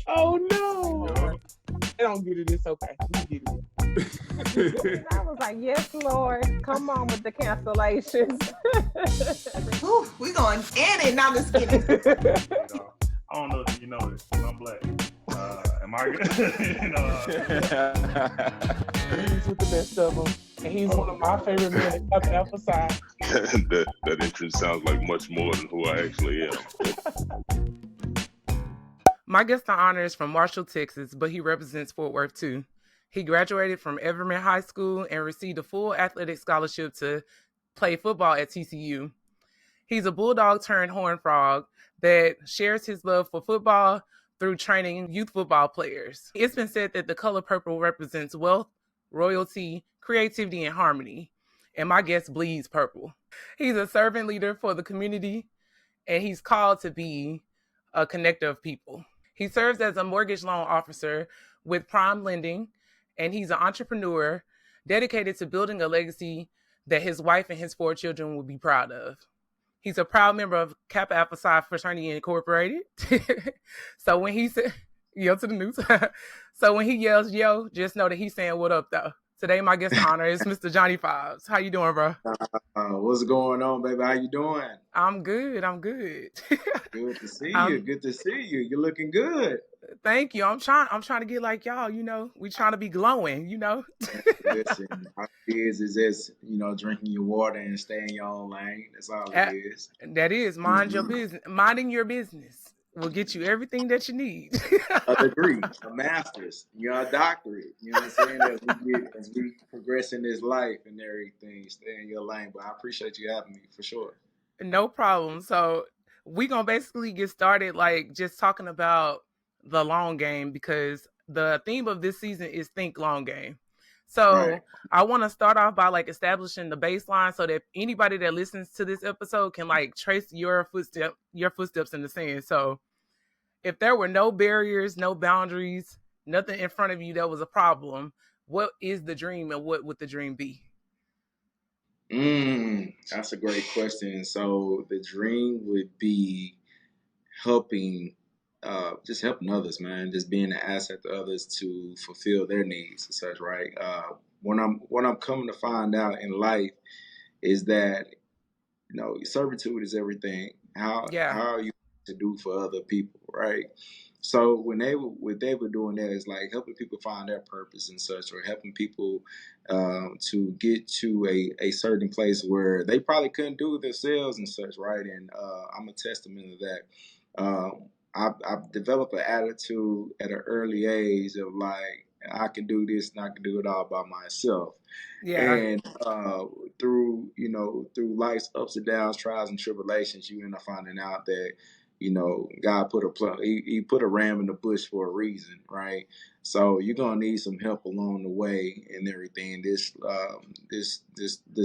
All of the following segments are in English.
Oh no! Yup. I don't get it. It's okay. We get it. I was like, yes, Lord, come on with the cancellations. Ooh, we going in and now just kidding. You know, I don't know if you know this, but I'm black. Am I good? He's with the best of them, and he's one of my favorite men to emphasize. that entrance sounds like much more than who I actually am. My guest of honor is from Marshall, Texas, but he represents Fort Worth too. He graduated from Everman High School and received a full athletic scholarship to play football at TCU. He's a bulldog turned horned frog that shares his love for football through training youth football players. It's been said that the color purple represents wealth, royalty, creativity, and harmony. And my guest bleeds purple. He's a servant leader for the community, and he's called to be a connector of people. He serves as a mortgage loan officer with Prime Lending, and he's an entrepreneur dedicated to building a legacy that his wife and his 4 children will be proud of. He's a proud member of Kappa Alpha Psi Fraternity Incorporated. So when he said, yo to the news. So when he yells, yo, just know that he's saying what up though. Today, my guest of honor is Mr. J.Fobbs. How you doing, bro? What's going on, baby? How you doing? I'm good. I'm good. Good to see you. Good to see you. You're looking good. Thank you. I'm trying to get like y'all, you know. We trying to be glowing, you know. Listen, all it is just, drinking your water and stay in your own lane. That's all it is. That is your business. Minding your business will get you everything that you need. A degree, a master's, a doctorate. You know what I'm saying? As we progress in this life and everything, stay in your lane. But I appreciate you having me for sure. No problem. So we gonna basically get started like just talking about the long game, because the theme of this season is think long game. So right. I want to start off by like establishing the baseline so that anybody that listens to this episode can like trace your footsteps in the sand. So if there were no barriers, no boundaries, nothing in front of you that was a problem, what is the dream and what would the dream be? That's a great question. So the dream would be just helping others, man. Just being an asset to others to fulfill their needs and such, right? What I'm coming to find out in life is that, servitude is everything. How are you to do for other people, right? So what they were doing that is like helping people find their purpose and such, or helping people to get to a certain place where they probably couldn't do it themselves and such, right? And I'm a testament of that. I've developed an attitude at an early age of like, I can do this and I can do it all by myself. Yeah. And through life's ups and downs, trials and tribulations, you end up finding out that, God put he put a ram in the bush for a reason, right? So you're gonna need some help along the way and everything. This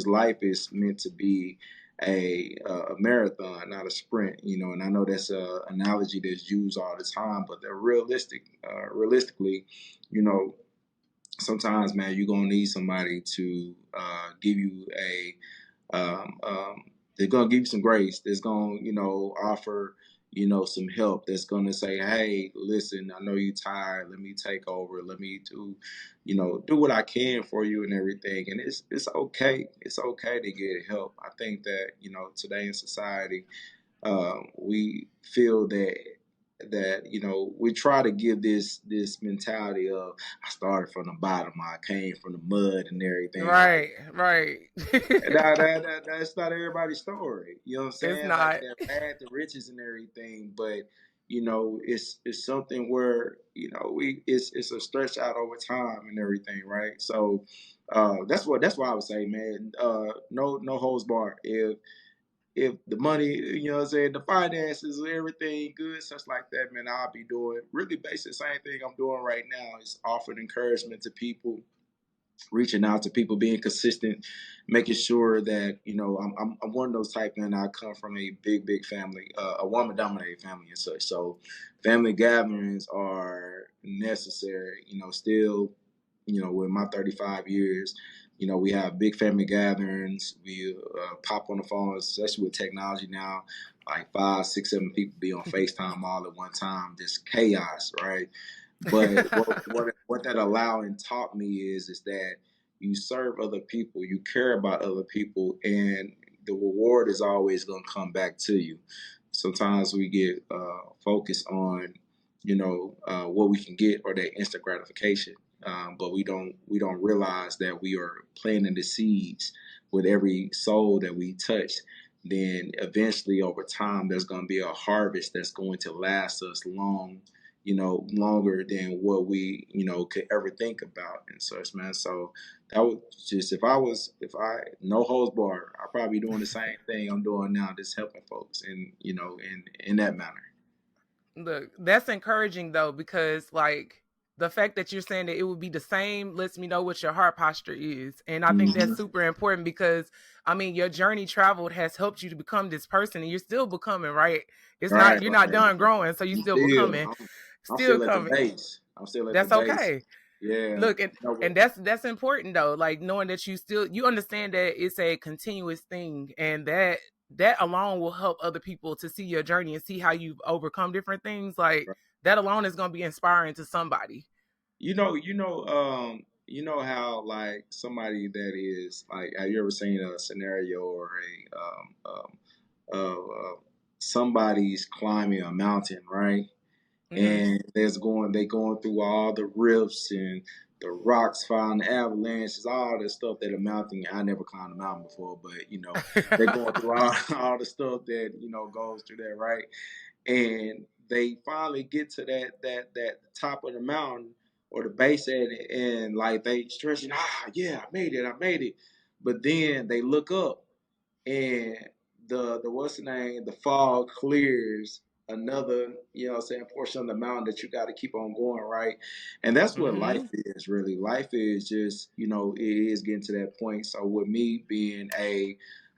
life is meant to be a marathon, not a sprint, and I know that's an analogy that's used all the time, but they're realistically, sometimes, man, you're gonna need somebody to give you they're gonna give you some grace. That's gonna, offer, some help. That's gonna say, hey, listen, I know you're tired. Let me take over. Let me do what I can for you and everything. And it's okay. It's okay to get help. I think that, today in society, we feel that we try to give this mentality of I started from the bottom, I came from the mud and everything. Right. That's not everybody's story. You know what I'm saying? It's not. Like they've had the riches and everything, but it's something where it's a stretch out over time and everything, right? So that's why I would say, man, no holds barred. If the money, the finances, everything good, such like that, man, I'll be doing really basically the same thing I'm doing right now is offering encouragement to people, reaching out to people, being consistent, making sure that, I'm one of those type, and I come from a big family, a woman-dominated family and such. So family gatherings are necessary, still, with my 35 years, we have big family gatherings. We pop on the phone, especially with technology now. Like 5, 6, 7 people be on FaceTime all at one time. Just chaos, right? But what that allowed and taught me is that you serve other people, you care about other people, and the reward is always going to come back to you. Sometimes we get focused on, what we can get or that instant gratification, but we don't realize that we are planting the seeds with every soul that we touch. Then eventually, over time, there's going to be a harvest that's going to last us longer than what we, could ever think about and such, man. So that was just, if I no holds barred, I'd probably be doing the same thing I'm doing now, just helping folks and, in that manner. Look, that's encouraging though, because like the fact that you're saying that it would be the same lets me know what your heart posture is. And I think that's super important because I mean your journey traveled has helped you to become this person and you're still becoming, right? It's not, you're not done growing, so you're still becoming. I'm Still still at the coming. base. I'm still at the That's base. okay. Yeah. Look, and that's important though. Like knowing that you understand that it's a continuous thing, and that alone will help other people to see your journey and see how you've overcome different things. Like that alone is going to be inspiring to somebody. You know how like somebody that is like, have you ever seen a scenario or somebody's climbing a mountain, right? And they going through all the rifts and the rocks falling, the avalanches, all the stuff that a mountain. I never climbed a mountain before, but they're going through all the stuff that goes through that, right? And they finally get to that top of the mountain or the base at it, and like they stretching, yeah, I made it. But then they look up and the what's the name, the fog clears another, portion of the mountain that you got to keep on going, right? And that's what life is really. Life is just, it is getting to that point. So with me being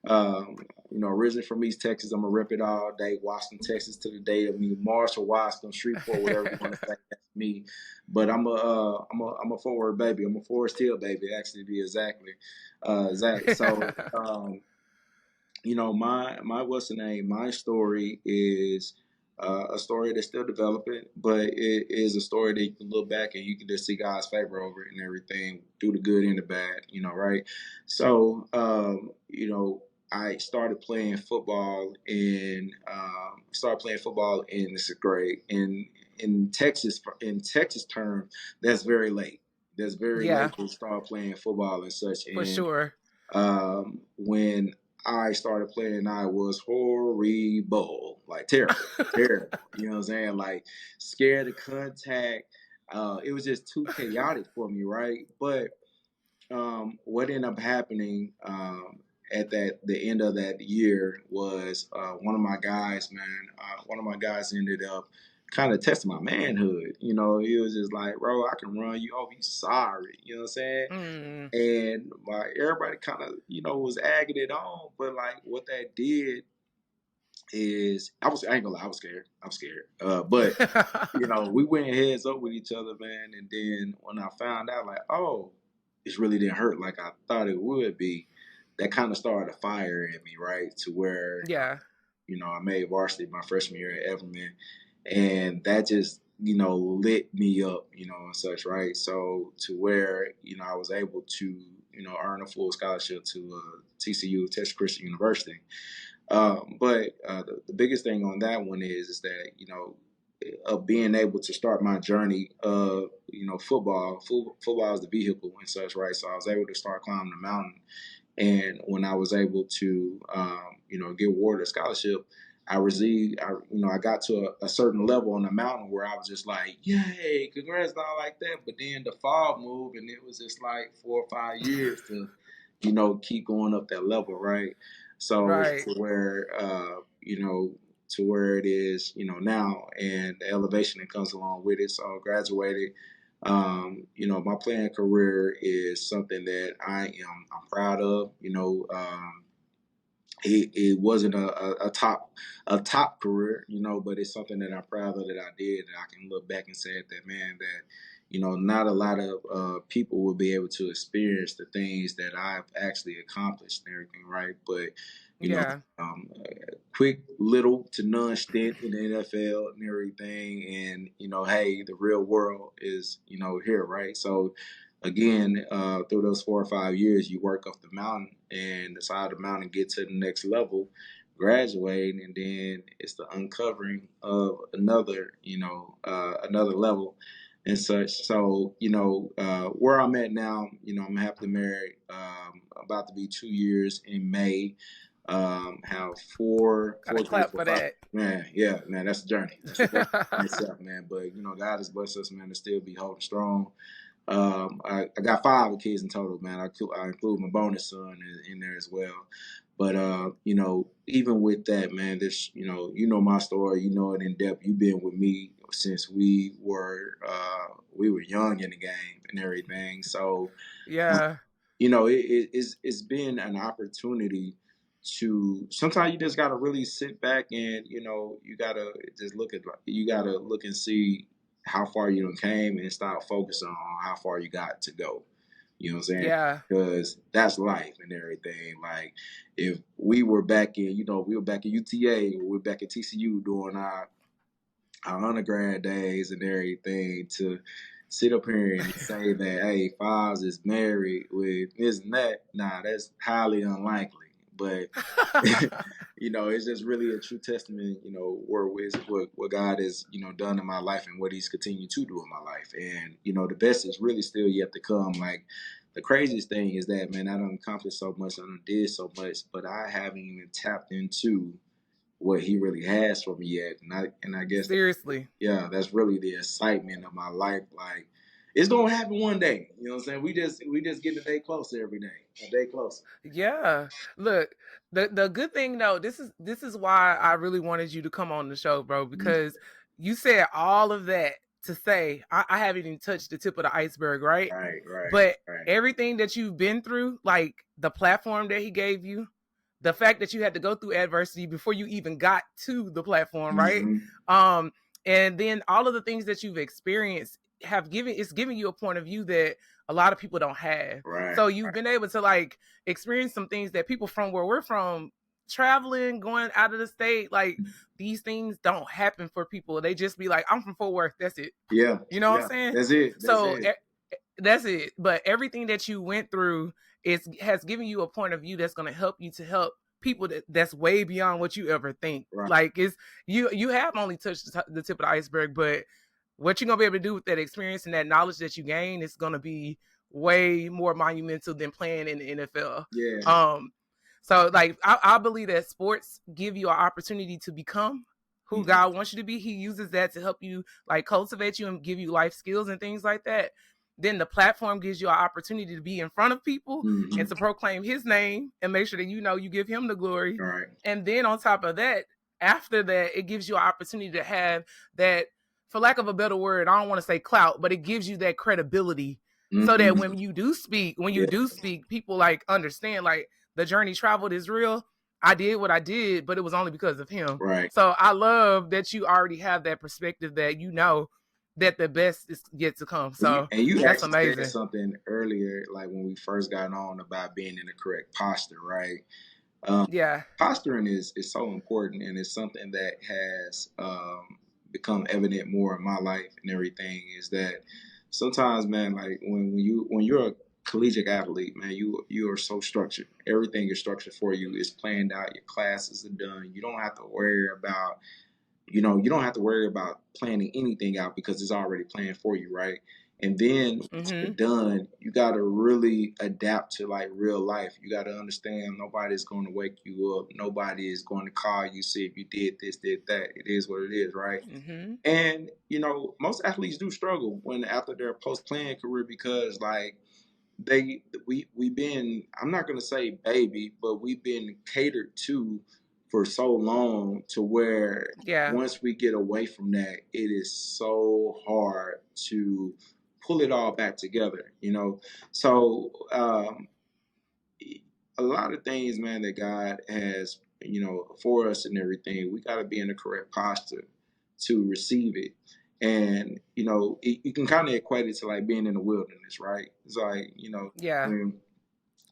originally from East Texas, I'm gonna rep it all day. Washington, Texas, to the day of me. Marshall, Washington, Shreveport, whatever you want to say, that's me. But I'm a forward baby. I'm a Forest Hill baby, actually, to be exactly. Zach. So my what's the name? My story is a story that's still developing, but it is a story that you can look back and you can just see God's favor over it and everything, through the good and the bad, right? So, I started playing football in this grade in Texas. In Texas terms, that's very late. That's very late to start playing football and such. For sure. When I started playing, I was horrible, like terrible, terrible. You know what I'm saying? Like scared of contact. It was just too chaotic for me, right? But what ended up happening at the end of that year was one of my guys, ended up kind of testing my manhood. He was just like, bro, I can run you over. He's sorry. You know what I'm saying? And everybody kind of, was agging it on. But like what that did is, I ain't gonna lie, I was scared. But we went heads up with each other, man. And then when I found out, like, oh, it really didn't hurt like I thought it would be, that kind of started a fire in me, right? To where, I made varsity my freshman year at Everman, and that just, lit me up, and such, right? So to where, I was able to, earn a full scholarship to TCU, Texas Christian University. But the biggest thing on that one is that, of being able to start my journey of, football is the vehicle and such, right? So I was able to start climbing the mountain. And when I was able to, get awarded a scholarship, I got to a certain level on the mountain where I was just like, yay, congrats, and all like that. But then the fall moved, and it was just like 4 or 5 years to, keep going up that level, right? So to where, to where it is, now, and the elevation that comes along with it. So I graduated. My playing career is something that I'm proud of. It wasn't a top career, but it's something that I'm proud of that I did, and I can look back and say that, man, that not a lot of people will be able to experience the things that I've actually accomplished and everything, right? But you know, Yeah. quick little to none stint in the NFL and everything, and hey, the real world is here, right? So again, through those 4 or 5 years, you work up the mountain and the side of the mountain, get to the next level, graduate, and then it's the uncovering of another level and such. So, where I'm at now, I'm happily married, about to be 2 years in May. Have four Gotta kids clap for for five. that. Man, yeah, man, that's a journey. That's a journey in itself, man. But God has blessed us, man, to still be holding strong. I got 5 kids in total, man. I include my bonus son in there as well. But even with that, man, this my story. You know it in depth. You've been with me since we were young in the game and everything. So Yeah. it's been an opportunity to sometimes you just gotta really sit back and you gotta just look and see how far you done came and start focusing on how far you got to go. You know what I'm saying? Yeah. Because that's life and everything. Like if we were back in, we were back in UTA, or we were back at TCU doing our undergrad days and everything, to sit up here and say that, hey, Fobbs is married with this and that, nah, that's highly unlikely. But it's just really a true testament, what God has, done in my life and what He's continued to do in my life. And the best is really still yet to come. Like the craziest thing is that, man, I done accomplished so much, I done did so much, but I haven't even tapped into what He really has for me yet. And I guess Seriously. that's really the excitement of my life. Like it's gonna happen one day. You know what I'm saying? We just get a day closer every day. A day closer. Yeah. Look, the good thing though, this is why I really wanted you to come on the show, bro, because you said all of that to say I haven't even touched the tip of the iceberg, right? Right, But right. everything that you've been through, like the platform that He gave you, the fact that you had to go through adversity before you even got to the platform, right? Um, and then all of the things that you've experienced it's giving you a point of view that a lot of people don't have. Right. So you've been able to like experience some things that people from where we're from, traveling, going out of the state, like these things don't happen for people. They just be like, I'm from Fort Worth, that's it. Yeah. You know what Yeah. I'm saying? That's it. So that's it. But everything that you went through has given you a point of view that's going to help you to help people that's way beyond what you ever think. Right. Like you have only touched the tip of the iceberg, but what you're gonna be able to do with that experience and that knowledge that you gain is gonna be way more monumental than playing in the NFL. Yeah. So like I believe that sports give you an opportunity to become who God wants you to be. He uses that to help you like cultivate you and give you life skills and things like that. Then the platform gives you an opportunity to be in front of people and to proclaim His name and make sure that you give Him the glory. Right. And then on top of that, after that, it gives you an opportunity to have that, for lack of a better word, I don't want to say clout, but it gives you that credibility so that when you do speak, people like understand like the journey traveled is real. I did what I did, but it was only because of Him. Right. So I love that you already have that perspective that that the best is yet to come. So and you that's actually amazing. said something earlier, like when we first got on, about being in the correct posture, right? Yeah. Posturing is so important, and it's something that has become evident more in my life and everything. Is that sometimes, man, like when you're a collegiate athlete, man, you are so structured. Everything is structured for you. It's planned out. Your classes are done. You don't have to worry about you don't have to worry about planning anything out because it's already planned for you, right? And then once you're done, you got to really adapt to like real life. You got to understand nobody's going to wake you up. Nobody is going to call you, see if you did this, did that. It is what it is, right? And, most athletes do struggle after their post-playing career because like we've been, I'm not going to say baby, but we've been catered to for so long to where once we get away from that, it is so hard to pull it all back together, So a lot of things, man, that God has, for us and everything, we got to be in the correct posture to receive it. And you can kind of equate it to like being in the wilderness, right? It's like Yeah.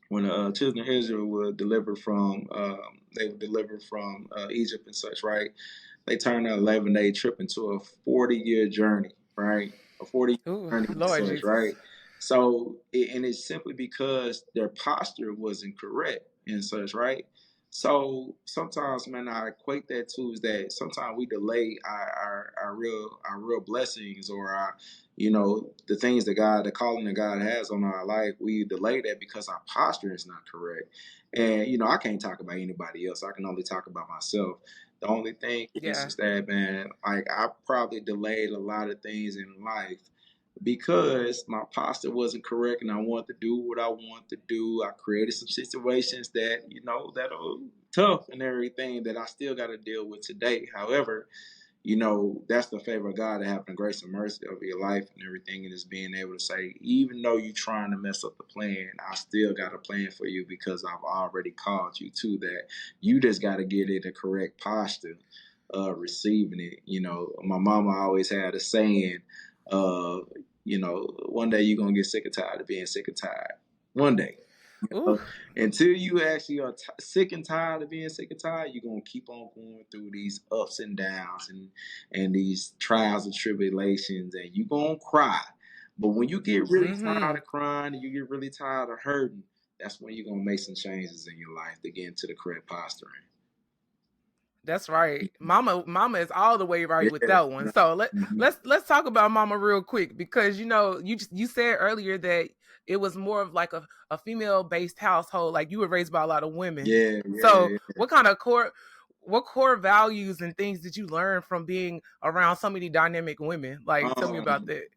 when the children of Israel were delivered from Egypt and such, right? They turned an 11-day trip into a 40-year journey, right? A 40 Ooh, journey and Lord such, Jesus. right? So, and it's simply because their posture wasn't correct and such, right? So sometimes, man, I equate that to is that sometimes we delay our real blessings or our the things that God, the calling that God has on our life. We delay that because our posture is not correct. And I can't talk about anybody else. I can only talk about myself. The only thing Yeah. is that, man, like I probably delayed a lot of things in life because my posture wasn't correct and I wanted to do what I wanted to do. I created some situations that are tough and everything that I still got to deal with today. However, that's the favor of God to have the grace and mercy over your life and everything, and just being able to say, even though you're trying to mess up the plan, I still got a plan for you because I've already called you to that. You just got to get in the correct posture of receiving it. My mama always had a saying, one day you're going to get sick and tired of being sick and tired. One day. Ooh. Until you actually are sick and tired of being sick and tired, you're going to keep on going through these ups and downs and these trials and tribulations, and you're going to cry. But when you get really tired of crying and you get really tired of hurting, that's when you're going to make some changes in your life to get into the correct posturing. That's right. Mama is all the way right with Yeah. that one. So let's talk about Mama real quick, because you said earlier that it was more of like a female based household, like you were raised by a lot of women. Yeah. So what kind of core values and things did you learn from being around so many dynamic women? Like tell me about that.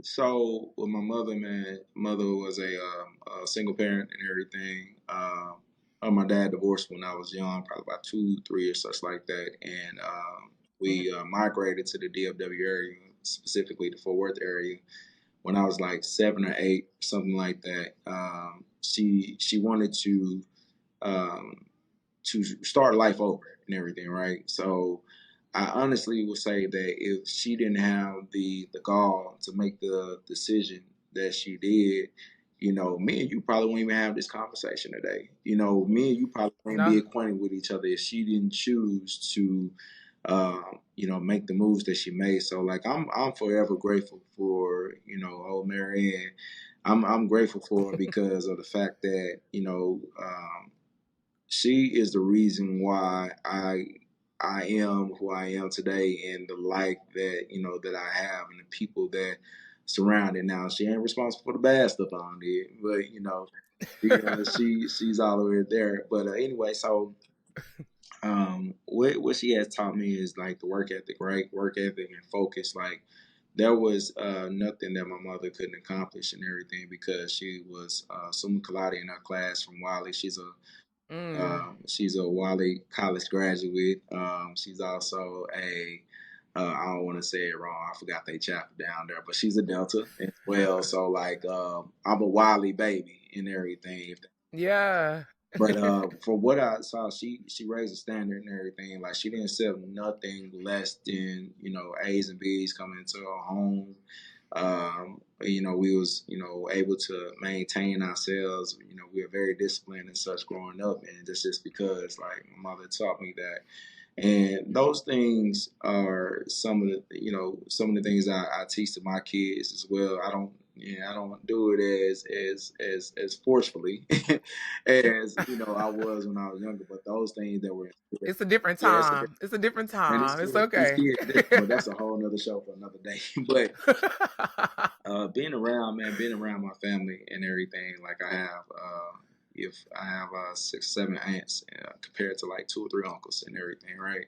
So with my mother, man, mother was a single parent and everything. My dad divorced when I was young, probably about 2, 3 or such like that, and we migrated to the DFW area, specifically the Fort Worth area, when I was like 7 or 8, something like that. She wanted to start life over and everything, right? So I honestly would say that if she didn't have the gall to make the decision that she did, me and you probably wouldn't even have this conversation today. Me and you probably wouldn't be acquainted with each other if she didn't choose to, make the moves that she made. So like I'm forever grateful for old Marianne. I'm grateful for her because of the fact that she is the reason why I am who I am today, and the life that that I have, and the people that surround it. Now she ain't responsible for the bad stuff I did, but she's all the way there. But anyway, so what she has taught me is like the work ethic, right? Work ethic and focus. Like there was nothing that my mother couldn't accomplish and everything, because she was summa cum laude in her class from Wiley. She's a Wiley College graduate. She's also I don't want to say it wrong. I forgot they chapter down there, but she's a Delta as well. So like, I'm a Wiley baby and everything. Yeah. But for what I saw, she raised the standard and everything. Like she didn't accept nothing less than A's and B's coming into her home. We was able to maintain ourselves. We were very disciplined and such growing up, and this is because like my mother taught me that. And those things are some of the things I teach to my kids as well. I don't do it as forcefully as I was when I was younger. But those things that were It's a different time. It's a different time. It's okay. But that's a whole nother show for another day. But being around my family and everything, like I have, if I have 6, 7 aunts compared to like 2 or 3 uncles and everything, right?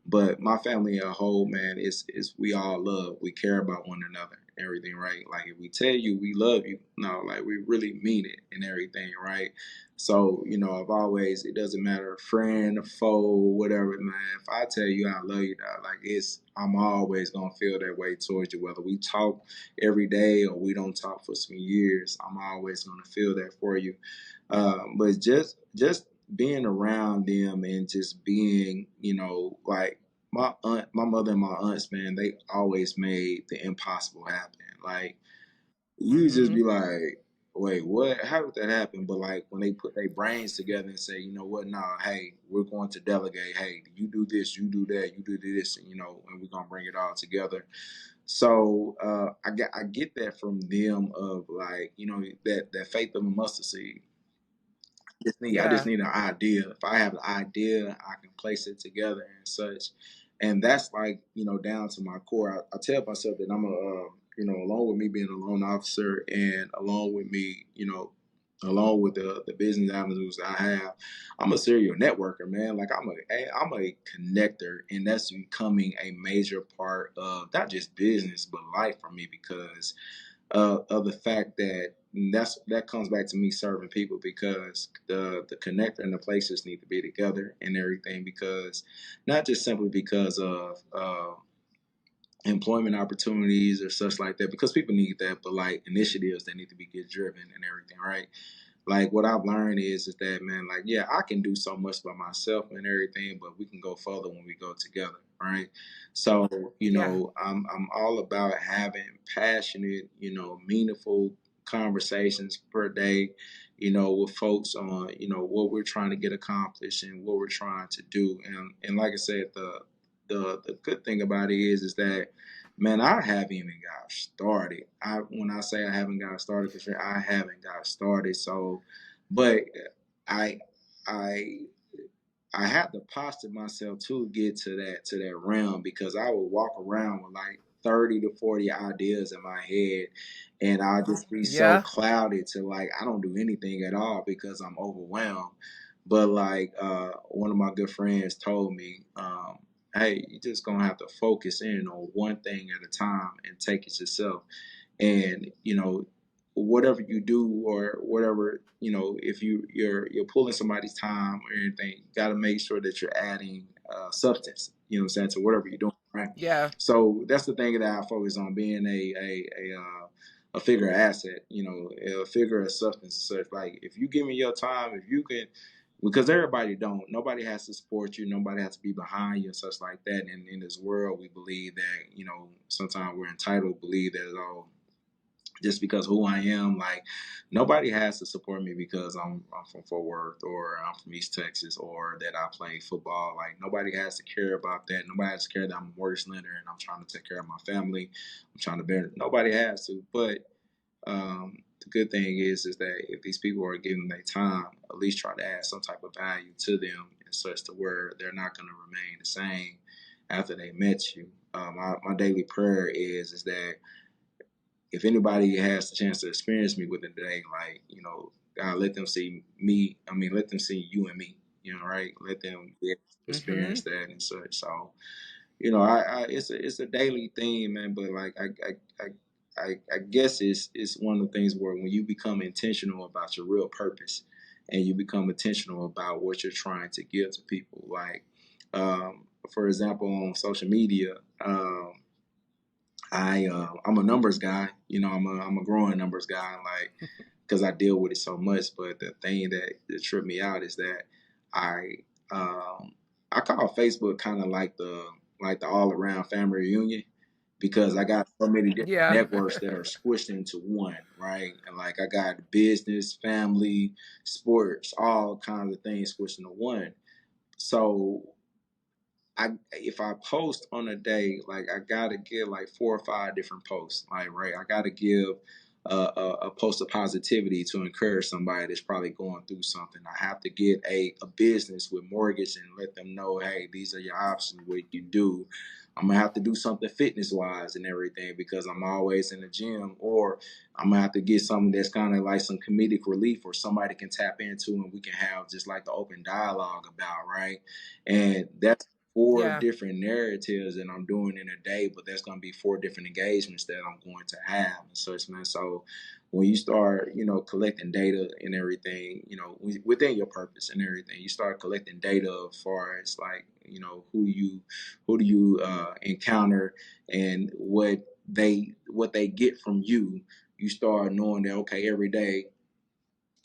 But my family as a whole, man, is we all love, we care about one another, and everything, right? Like if we tell you we love you, no, like we really mean it and everything, right? So I've always, it doesn't matter, friend, foe, whatever, man. If I tell you I love you, like I'm always gonna feel that way towards you, whether we talk every day or we don't talk for some years. I'm always gonna feel that for you. But just being around them and just being, like my mother and my aunts, man, they always made the impossible happen. Like you just be like, wait, what? How did that happen? But like when they put their brains together and say, you know what, nah, hey, we're going to delegate. Hey, you do this, you do that, you do this, and and we're gonna bring it all together. So I get that from them of like, that faith of a mustard seed. I just Yeah. need an idea. If I have an idea, I can place it together and such. And that's like, down to my core. I tell myself that I'm along with me being a loan officer and along with me, along with the business avenues I have, I'm a serial networker, man. Like I'm a connector, and that's becoming a major part of not just business but life for me because of the fact that that comes back to me serving people because the connector and the places need to be together and everything because not just simply because of employment opportunities or such like that because people need that, but like initiatives that need to be get driven and everything, right? Like what I've learned is that, man, like, yeah, I can do so much by myself and everything, but we can go further when we go together, right? So, Yeah. I'm all about having passionate, meaningful conversations per day, with folks on, what we're trying to get accomplished and what we're trying to do. And like I said, the good thing about it is that, man, I haven't even got started. When I say I haven't got started, for sure, I haven't got started. So, but I I I had to posture myself to get to that realm because I would walk around with like 30 to 40 ideas in my head and I'll just be so Yeah. clouded to like I don't do anything at all because I'm overwhelmed. But like one of my good friends told me, hey, you just gonna have to focus in on one thing at a time and take it yourself. And whatever you do or whatever, if you're pulling somebody's time or anything, you got to make sure that you're adding substance, what I'm saying, to whatever you're doing, right? Yeah. So that's the thing that I focus on, being a figure of asset, a figure of substance and such. Like if you give me your time, if you can, because nobody has to support you, nobody has to be behind you and such like that. And in this world, we believe that, sometimes we're entitled to believe that it's all just because who I am. Like nobody has to support me because I'm from Fort Worth or I'm from East Texas or that I play football. Like nobody has to care about that. Nobody has to care that I'm a mortgage lender and I'm trying to take care of my family. I'm trying to bear. Nobody has to. But the good thing is that if these people are giving their time, at least try to add some type of value to them and such to where they're not going to remain the same after they met you. My daily prayer is that if anybody has the chance to experience me within the day, like, God, let them see me. I mean, let them see you and me, right? Let them be able to experience that and such. So, it's a daily thing, man. But like, I guess it's one of the things where when you become intentional about your real purpose and you become intentional about what you're trying to give to people, like, for example, on social media, I'm a numbers guy. I'm a growing numbers guy, like because I deal with it so much. But the thing that tripped me out is that I um, I call Facebook kind of like the all around family reunion because I got so many different Yeah. networks that are squished into one, right? And like I got business, family, sports, all kinds of things squished into one. So if I post on a day, like I gotta give like 4 or 5 different posts, like right, I gotta give a post of positivity to encourage somebody that's probably going through something. I have to get a business with mortgage and let them know, hey, these are your options, what you do. I'm gonna have to do something fitness wise and everything because I'm always in the gym, or I'm gonna have to get something that's kind of like some comedic relief or somebody can tap into and we can have just like the open dialogue about, right? And that's 4 Yeah. different narratives that I'm doing in a day, but that's going to be 4 different engagements that I'm going to have and such, man. So when you start, collecting data and everything, within your purpose and everything, you start collecting data as far as like, who do you encounter and what they get from you. You start knowing that, okay, every day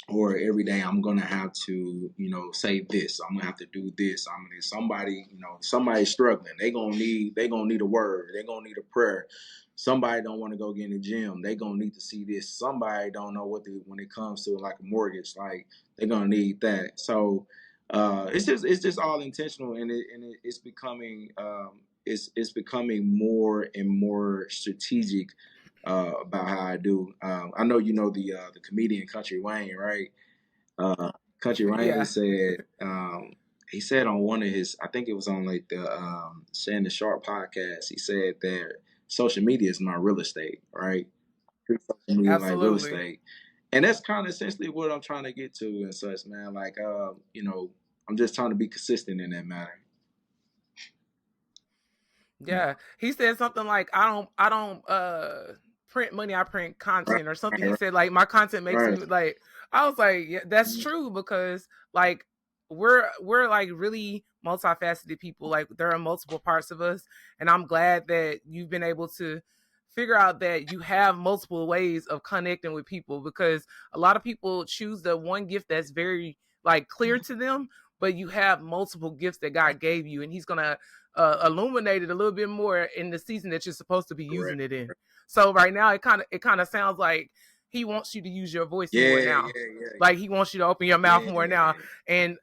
or every day I'm gonna have to, say this. I'm gonna have to do this. Somebody, somebody's struggling. They gonna need a word. They gonna need a prayer. Somebody don't want to go get in the gym. They gonna need to see this. Somebody don't know when it comes to like a mortgage, like they're gonna need that. So it's just all intentional, and it's becoming it's becoming more and more strategic about how I do. I know the comedian Country Wayne, right? Country Wayne Yeah, said he said on one of his, I think it was on like the Shannon Sharp podcast, he said that social media is my real estate, right? Treat social media like real absolutely. estate, and that's kind of essentially what I'm trying to get to and such, man. Like, I'm just trying to be consistent in that matter. Yeah. He said something like, I don't print money, I print Right, content or something. He right, said like my content makes me right. like, I was like, yeah, that's true, because like we're like really multifaceted people. Like there are multiple parts of us. And I'm glad that you've been able to figure out that you have multiple ways of connecting with people, because a lot of people choose the one gift that's very like clear to them, but you have multiple gifts that God gave you, and he's gonna illuminated a little bit more in the season that you're supposed to be using Correct. it in. So right now it kind of sounds like he wants you to use your voice more Yeah, now. yeah, Like he wants you to open your mouth yeah, more now. yeah. And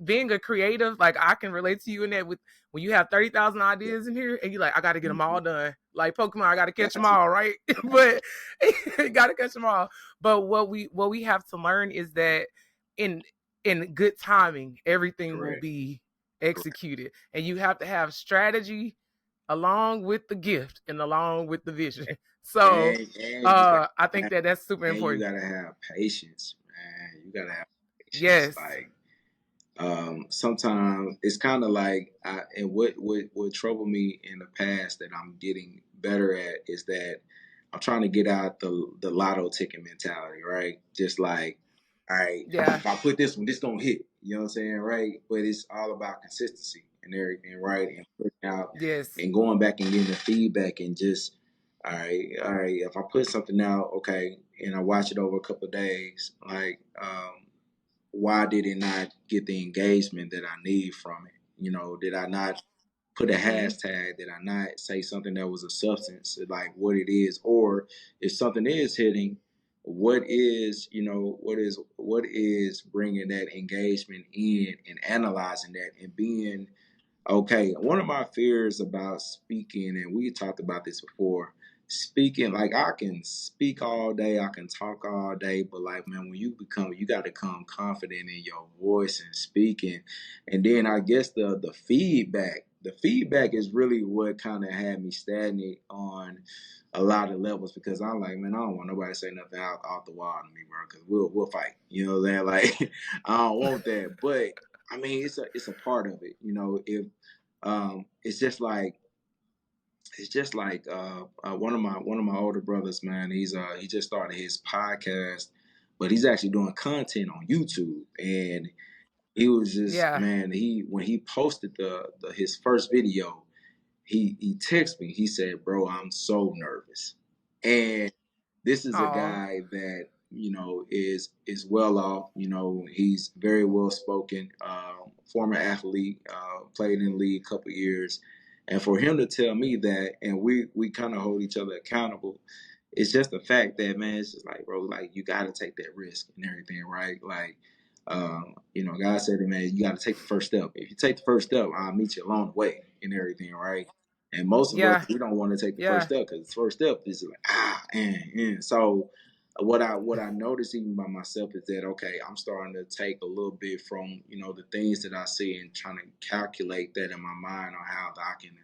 being a creative, like I can relate to you in that, with when you have 30,000 ideas in here and you're like, I got to get them all done. Like Pokemon, I got to catch them Got you. all, right? But got to catch them all. But what we have to learn is that in in good timing, everything will Correct. be Correct. executed. And you have to have strategy along with the gift and along with the vision. So And you got I think that that's super and you important. gotta have patience, man. You gotta have patience. Yes. Like sometimes it's kind of like and what troubled me in the past that I'm getting better at is that I'm trying to get out the lotto ticket mentality, right? Just like, all right, Yeah. if I put this one, this gonna hit. You know what I'm saying, right? But it's all about consistency and everything, right? And putting out Yes. and going back and getting the feedback and just, all right. If I put something out, okay, and I watch it over a couple of days, like, why did it not get the engagement that I need from it? Did I not put a Mm-hmm. hashtag? Did I not say something that was a substance, like what it is? Or if something is hitting, what is bringing that engagement in and analyzing that and being okay? One of my fears about speaking, and we talked about this before, speaking, like I can speak all day, I can talk all day, but like, man, when you got to become confident in your voice and speaking. And then I guess the feedback is really what kind of had me stagnant on a lot of levels, because I'm like, man, I don't want nobody to say nothing out the wall to me, bro, because we'll fight. You know what I'm saying? Like, I don't want that. But I mean, it's a part of it. If it's just like one of my older brothers, man. He just started his podcast, but he's actually doing content on YouTube, and he was just, Yeah. man. He when he posted his first video, he texted me. He said, "Bro, I'm so nervous," and this is a Oh. guy that is well off. He's very well spoken. Former athlete, played in the league a couple years, and for him to tell me that, and we kind of hold each other accountable. It's just the fact that, man, it's just like, bro, like you got to take that risk and everything, right? Like, God said to me, man, you got to take the first step. If you take the first step, I'll meet you along the way and everything, right? And most of us, Yeah. we don't want to take the first Yeah. step because the first step is like, and. So what I noticed even by myself is that, okay, I'm starting to take a little bit from the things that I see and trying to calculate that in my mind on how I can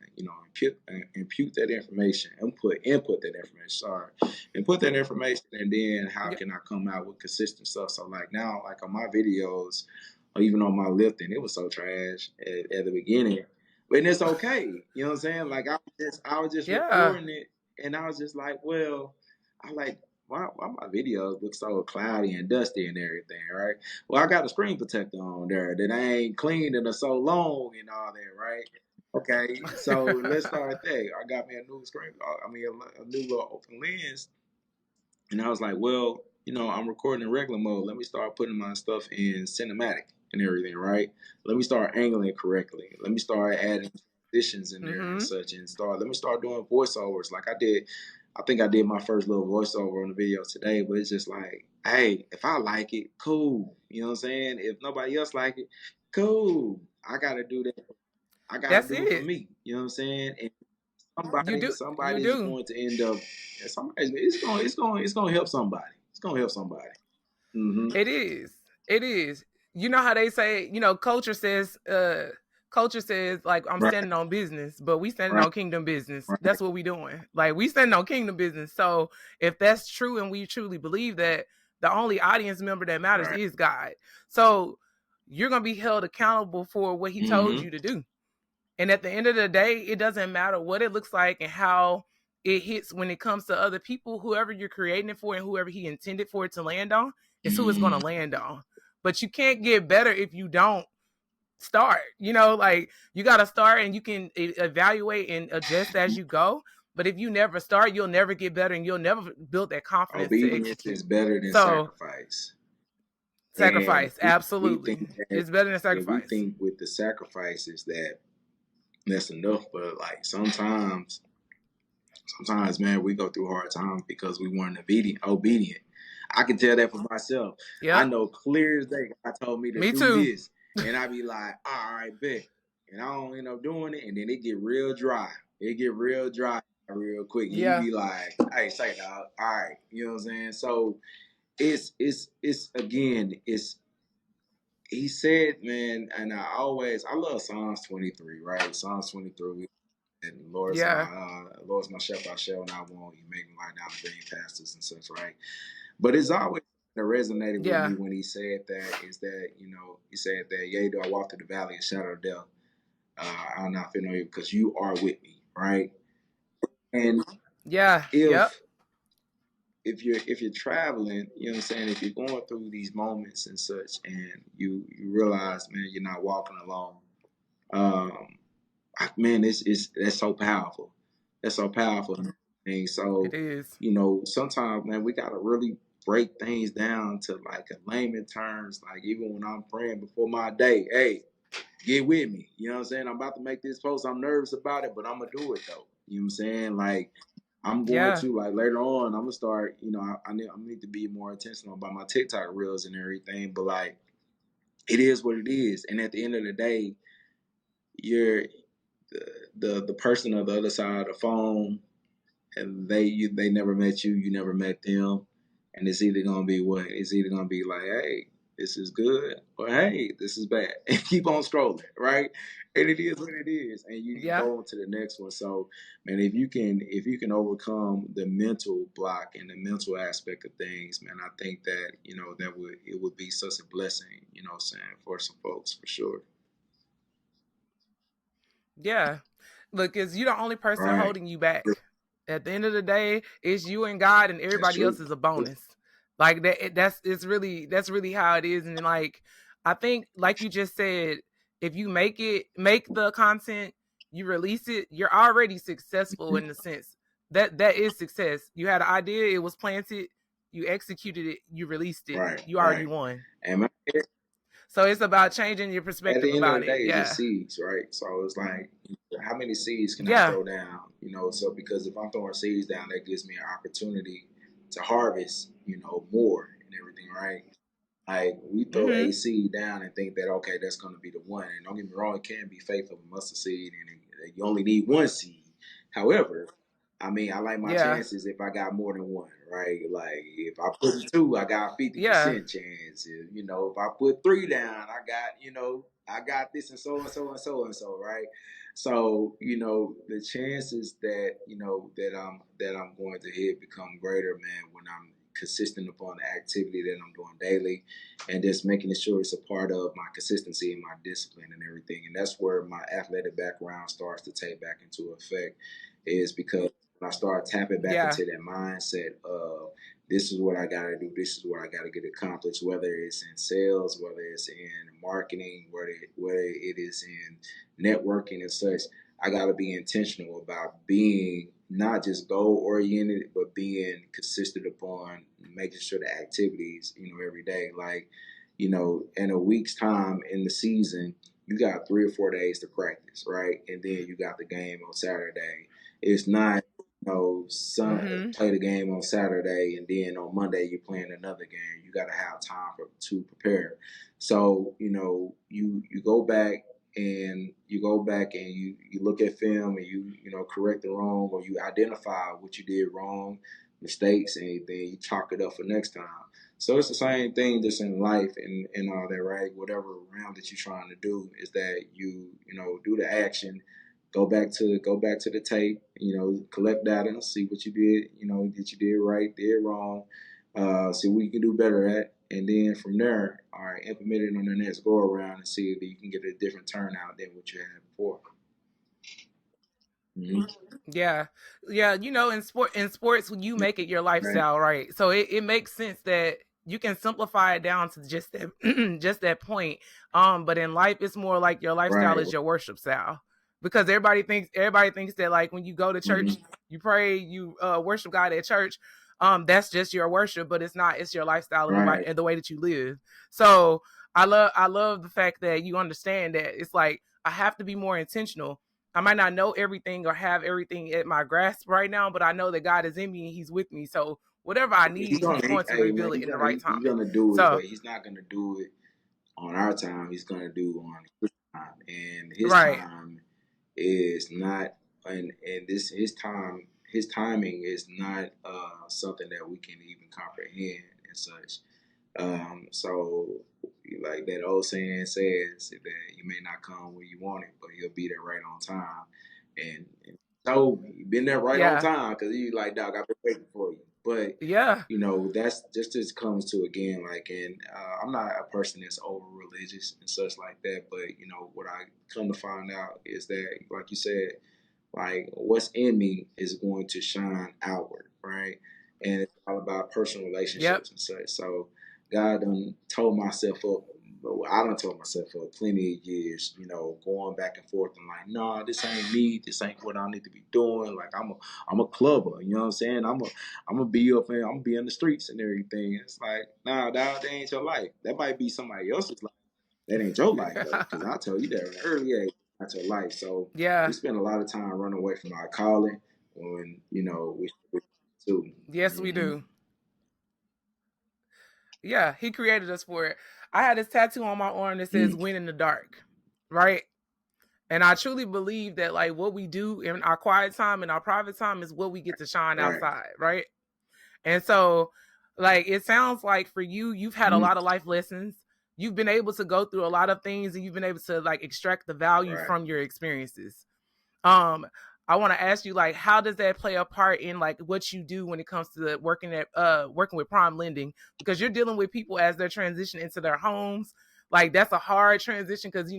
impute that information, input that information. Sorry, input that information, and then how Yeah. can I come out with consistent stuff? So like now, like on my videos, or even on my lifting, it was so trash at the beginning. But it's okay. You know what I'm saying? Like I was just Yeah. recording it, and I was just like, well, I like why my videos look so cloudy and dusty and everything, right? Well, I got a screen protector on there that I ain't cleaned in so long and all that, right? Okay, so let's start there. I got me a new screen, I mean a new little open lens, and I was like, well, I'm recording in regular mode. Let me start putting my stuff in cinematic and everything, right? Let me start angling correctly. Let me start adding transitions in there and such, and let me start doing voiceovers like I did. I think I did my first little voiceover on the video today, but it's just like, hey, if I like it, cool. You know what I'm saying? If nobody else like it, cool. I gotta do that. I gotta That's do it for it. me. You know what I'm saying? And You somebody's do. going to end up. It's gonna help somebody. It's gonna help somebody. Mm-hmm. It is. It is. You know how they say, culture says like I'm Right. standing on business, but we standing Right. on kingdom business. Right. That's what we doing. Like we standing on kingdom business. So if that's true and we truly believe that, the only audience member that matters Right. is God. So you're gonna be held accountable for what he told Mm-hmm. you to do. And at the end of the day, it doesn't matter what it looks like and how it hits when it comes to other people. Whoever you're creating it for and whoever he intended for it to land on is who it's going to land on. But you can't get better if you don't start. Like you got to start, and you can evaluate and adjust as you go. But if you never start, you'll never get better, and you'll never build that confidence to Obedience execute. is better than So sacrifice. And sacrifice, we absolutely, think that it's better than and we sacrifice. think with the sacrifices that's enough, but like sometimes, man, we go through hard times because we weren't obedient. I can tell that for myself. I Yep, know clear as day. God told me to me do too. this, and I be like, all right, bet, and I don't end up doing it, and then it get real dry. It get real dry real quick, and you Yeah, be like, hey, say dog, all right, you know what I'm saying? So it's again, he said, man, and I love Psalms 23, right? Psalms 23. And yeah, Lord's my shepherd, I shall not want. You make me lie down in green pastures and such, right? But it's always that resonated with me yeah, when he said that is that, he said that, yea, do I walk through the valley of shadow of death, I'll not fear no evil because you are with me, right? And yeah, yep, if you're traveling, you know what I'm saying, if you're going through these moments and such, and you realize, man, you're not walking alone. Um, man, that's so powerful. That's so powerful. And it so, is. sometimes, man, we gotta really break things down to like a layman terms. Like even when I'm praying before my day, hey, get with me. You know what I'm saying? I'm about to make this post. I'm nervous about it, but I'm gonna do it though. You know what I'm saying? Like I'm going Yeah, to like later on. I'm gonna start. I need to be more intentional about my TikTok reels and everything. But like, it is what it is. And at the end of the day, you're the person on the other side of the phone, and they never met you, you never met them, and it's either gonna be what? It's either gonna be like, hey, this is good, or hey, this is bad, and keep on scrolling, right? And it is what it is, and you yeah, go on to the next one. So, man, if you can overcome the mental block and the mental aspect of things, man, I think that it would be such a blessing, saying for some folks for sure. yeah. Look, is you the only person Right. holding you back. At the end of the day, it's you and God, and That's everybody else true. is a bonus. Like that. That's really how it is. And then, like, I think, like you just said, if you make the content, you release it, you're already successful in the sense that is success. You had an idea, it was planted, you executed it, you released it, Right. you already Right. won. And So it's about changing your at perspective the end of the about day, it. it's just Yeah, seeds, right? So it's like, how many seeds can I yeah, throw down? So because if I'm throwing seeds down, that gives me an opportunity to harvest, more and everything, right? Like we throw a mm-hmm, seed down and think that okay, that's going to be the one. And don't get me wrong, it can be faith of a mustard seed, and you only need one seed. However, I mean, I like my yeah, chances if I got more than one, right? Like if I put two, I got a fifty yeah, percent chance. If I put three down, I got this and so and so and so and so, right? So the chances that I'm going to hit become greater, man, when I'm consistent upon the activity that I'm doing daily, and just making sure it's a part of my consistency and my discipline and everything. And that's where my athletic background starts to take back into effect, is because when I start tapping back yeah, into that mindset of this is what I got to do, this is what I got to get accomplished, whether it's in sales, whether it's in marketing, whether it is in networking and such. I got to be intentional about being not just goal oriented, but being consistent upon making sure the activities, every day. Like, in a week's time in the season, you got 3 or 4 days to practice, right? And then you got the game on Saturday. It's not, play the game on Saturday and then on Monday you're playing another game. You got to have time to prepare. So, you go back and you look at film and you correct the wrong, or you identify what you did wrong, mistakes, and then you chalk it up for next time. So it's the same thing just in life and all that, right? Whatever round that you're trying to do is that you do the action, go back to the tape, collect data, see what you did, that you did right, did wrong, see what you can do better at, and then from there, all right, implement it on the next go around and see if you can get a different turnout than what you had before. Mm-hmm. Yeah. Yeah. In sports, when you make it your lifestyle, right? So it makes sense that you can simplify it down to just that, just that point. But in life, it's more like your lifestyle is your worship style, because everybody thinks that, like, when you go to church, you pray, you worship God at church. That's just your worship, but it's not. It's your lifestyle and the way that you live. So I love the fact that you understand that it's like I have to be more intentional. I might not know everything or have everything at my grasp right now, but I know that God is in me and He's with me. So whatever I need, He's going to reveal it in the right time. He's going to do it, but He's not going to do it on our time. He's going to do on His time, and His time is not, and His timing is not something that we can even comprehend and such. So, like that old saying says, that you may not come when you want it, but He'll be there right on time. And so you've been there right on time, because you like, dog, I've been waiting for you. But that's just comes to, again, like, and I'm not a person that's over religious and such like that. But what I come to find out is that, like you said, like, what's in me is going to shine outward, right? And it's all about personal relationships and such. So God done told myself up. I done told myself up plenty of years, going back and forth. I'm like, nah, this ain't me. This ain't what I need to be doing. Like, I'm a clubber. You know what I'm saying? I'm gonna be up and I'm gonna be in the streets and everything. It's like, nah, that ain't your life. That might be somebody else's life. That ain't your life, though. Because I told you that at an early age. That's your life. So we spend a lot of time running away from our calling when we too. Yes, we do. Yeah, He created us for it. I had this tattoo on my arm that says "Win in the Dark," right? And I truly believe that, like, what we do in our quiet time and our private time is what we get to shine outside, right? And so, like, it sounds like for you, you've had a lot of life lessons. You've been able to go through a lot of things, and you've been able to, like, extract the value from your experiences. I want to ask you, like, how does that play a part in, like, what you do when it comes to working with prime lending? Because you're dealing with people as they're transitioning into their homes. Like, that's a hard transition, because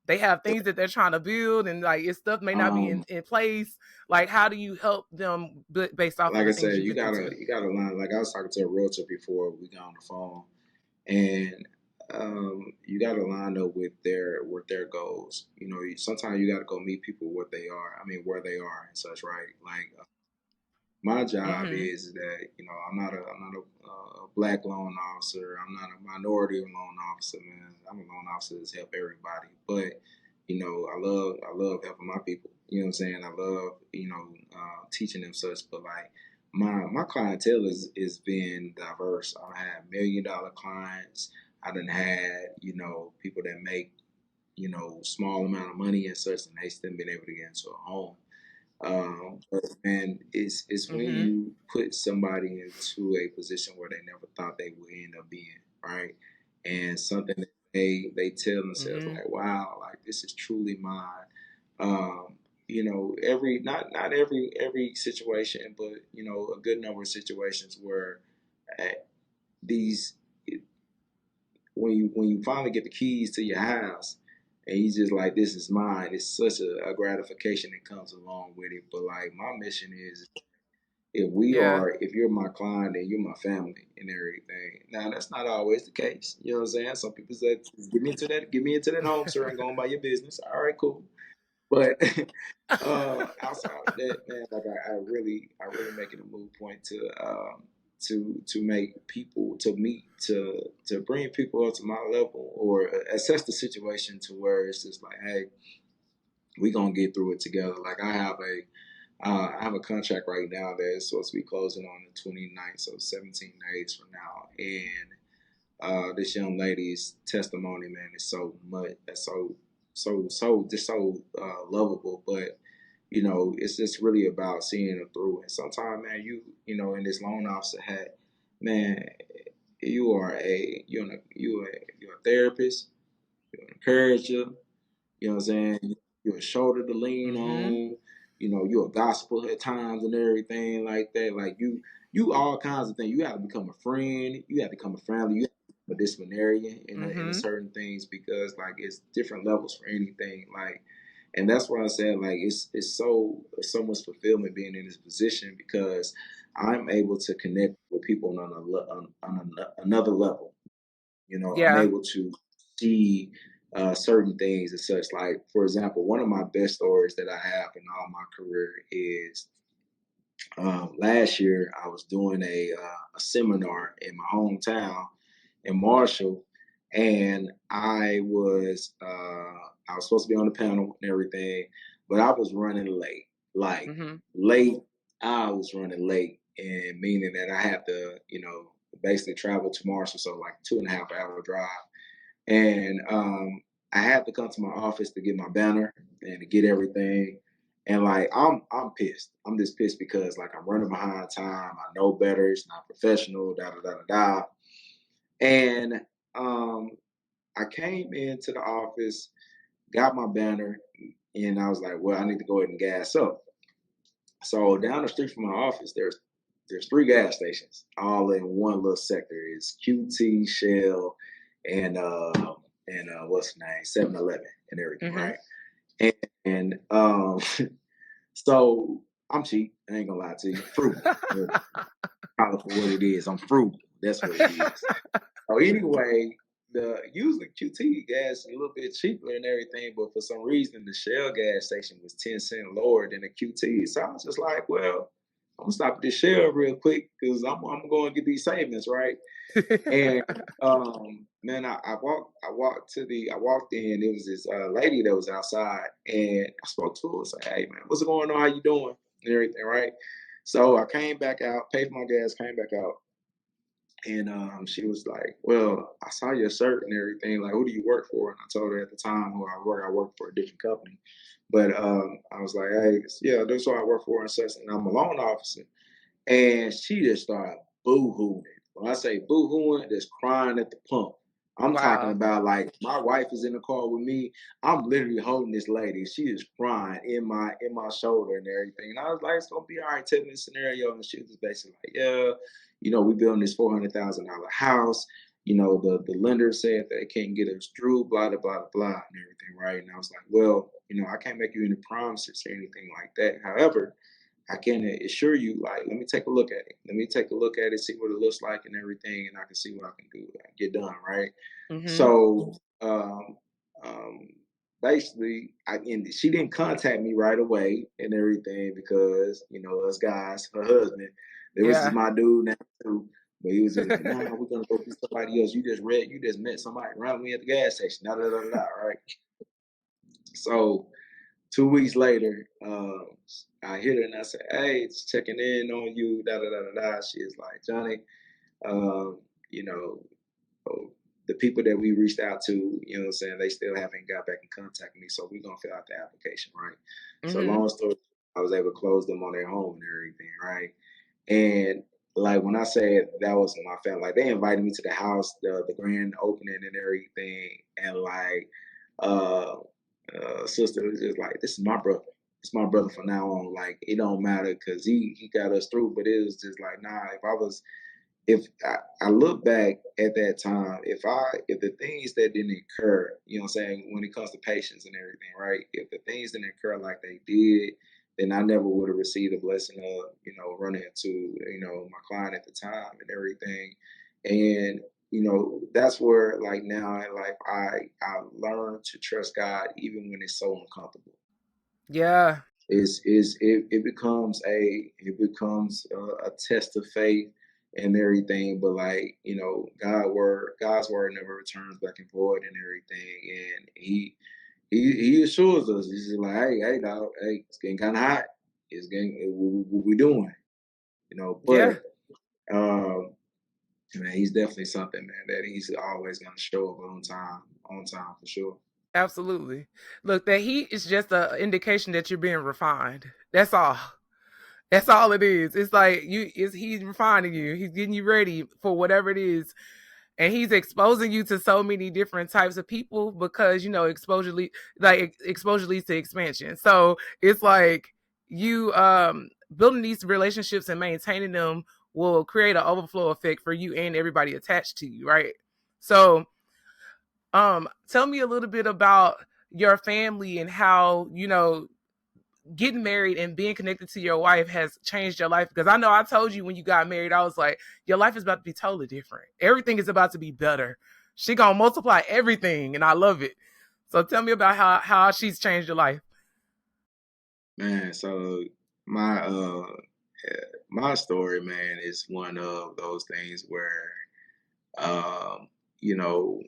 they have things that they're trying to build, and, like, if stuff may not be in place. Like, how do you help them based off like of the I said, things you gotta line. Like, I was talking to a realtor before we got on the phone, and you gotta line up with their goals. Sometimes you gotta go meet people where they are and such, right? Like, my job is that I'm not a black loan officer. I'm not a minority loan officer, man. I'm a loan officer that's help everybody. But I love helping my people. You know what I'm saying? I love teaching them such. But, like, my clientele is being diverse. I've had $1 million clients. I done had people that make small amount of money and such, and they still been able to get into a home. But, man, it's when you put somebody into a position where they never thought they would end up being, right? And something that they tell themselves, like, wow, like, this is truly mine. Every not every situation, but a good number of situations where these when you finally get the keys to your house and you just like, this is mine, it's such a gratification that comes along with it. But, like, my mission is, if you're my client, then you're my family and everything. Now, that's not always the case. You know what I'm saying? Some people say, get me into that home, sir, and go on by your business. All right, cool. But outside of that, man, like I really make it a move point to make people to meet to bring people up to my level or assess the situation to where it's just like, hey, we gonna get through it together. Like I have a contract right now that is supposed to be closing on the 29th, so 17 days from now. And this young lady's testimony, man, is so much, that's so lovable. But you know, it's just really about seeing it through. And sometimes, man, you know, in this loan officer hat, man, you're a therapist, you're an encourager, you know what I'm saying? You're a shoulder to lean Mm-hmm. on. You know, you're a gospel at times and everything like that. Like you all kinds of things. You have to become a friend. You have to become a family. You have to become a disciplinarian in a Mm-hmm. certain things because like it's different levels for anything. Like, and that's why I said like it's so much fulfillment being in this position because I'm able to connect with people another level. You know, I'm Yeah. able to see certain things and such. Like, for example, one of my best stories that I have in all my career is last year I was doing a seminar in my hometown in Marshall, and I was supposed to be on the panel and everything, but I was running late, like Mm-hmm. late. I was running late, and meaning that I had to, you know, basically travel to Marshall, so like 2.5 hour drive, and I had to come to my office to get my banner and to get everything. And like I'm pissed. I'm just pissed because like I'm running behind time. I know better. It's not professional. Da da da da da. And um, I came into the office, got my banner, and I was like, well, I need to go ahead and gas up. So down the street from my office, there's three gas stations, all in one little sector. It's QT, Shell, and what's the name, 7-Eleven and everything, Mm-hmm. right? And so I'm cheap. I ain't gonna lie to you, frugal. Call it for what it is. I'm frugal. That's what it is. So anyway, the usually QT gas is a little bit cheaper and everything, but for some reason the Shell gas station was 10 cents lower than the QT. So I was just like, well, I'm gonna stop at this Shell real quick because I'm going to get these savings, right? And man, I walked in. It was this lady that was outside, and I spoke to her. I said, "Hey, man, what's going on? How you doing?" And everything, right? So I came back out, paid for my gas, came back out, and she was like, "Well, I saw your shirt and everything. Like, who do you work for?" And I told her at the time who I work. I work for a different company, but I was like, "Hey, yeah, that's what I work for," and such. And I'm a loan officer. And she just started boo-hooing. When I say boo-hooing, just crying at the pump. I'm talking Wow. about like my wife is in the car with me. I'm literally holding this lady. She is crying in my shoulder and everything. And I was like, it's gonna be all right. Tell me the scenario. And she was just basically like, yeah, you know, we building this $400,000 house. You know, the lender said they can't get us through, blah blah blah blah and everything, right? And I was like, well, you know, I can't make you any promises or anything like that. However, I can assure you, like, let me take a look at it. Let me take a look at it, see what it looks like and everything, and I can see what I can do and get done, right? Mm-hmm. So um, basically, and she didn't contact me right away and everything because, you know, us guys, her husband, it was just Yeah. my dude now too. But he was just like, nah, we're gonna go get somebody else. You just met somebody around me at the gas station, da da da da, right? So 2 weeks later, I hit her and I said, "Hey, it's checking in on you." Da da da da da. She is like, "Johnny, um, you know, oh, the people that we reached out to, you know what I'm saying, they still haven't got back in contact with me. So we're gonna fill out the application, right?" So Mm-hmm. long story, I was able to close them on their home and everything, right? And like when I said that was my family, like they invited me to the house, the grand opening and everything, and like uh sister was just like, "This is my brother. It's my brother from now on. Like it don't matter because he got us through." But it was just like, nah. If I look back at that time, if the things that didn't occur, you know what I'm saying, when it comes to patience and everything, right? If the things didn't occur like they did, then I never would have received the blessing of, you know, running into, you know, my client at the time and everything. And, you know, that's where like now in life I learned to trust God even when it's so uncomfortable. Yeah. It becomes a test of faith and everything. But like, God's word never returns back and void and everything. And he assures us. He's just like, hey, dog, hey, it's getting kind of hot. It's getting what we doing, Yeah. But man, he's definitely something, man, that he's always gonna show up on time for sure. Absolutely. Look, that heat is just an indication that you're being refined. That's all. That's all it is. It's like he's refining you. He's getting you ready for whatever it is. And he's exposing you to so many different types of people because exposure leads to expansion. So it's like you building these relationships and maintaining them will create an overflow effect for you and everybody attached to you, right? So tell me a little bit about your family and how, getting married and being connected to your wife has changed your life. Because I know I told you when you got married, I was like, your life is about to be totally different. Everything is about to be better. She gonna multiply everything, and I love it. So tell me about how she's changed your life. Man, so my my story, man, is one of those things where um, you know,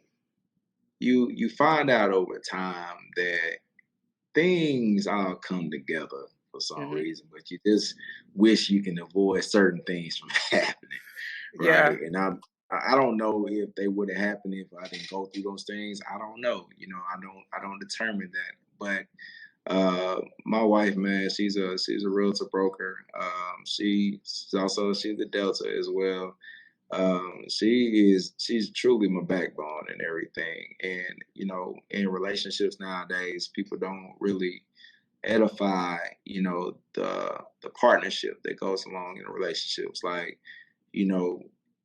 you find out over time that things all come together for some Mm-hmm. reason, but you just wish you can avoid certain things from happening, Yeah. right? And I don't know if they would have happened if I didn't go through those things. I don't know. I don't determine that. But my wife, man, she's a realtor broker. She's the Delta as well. She's truly my backbone and everything. And in relationships nowadays, people don't really edify, the partnership that goes along in relationships. Like, you know,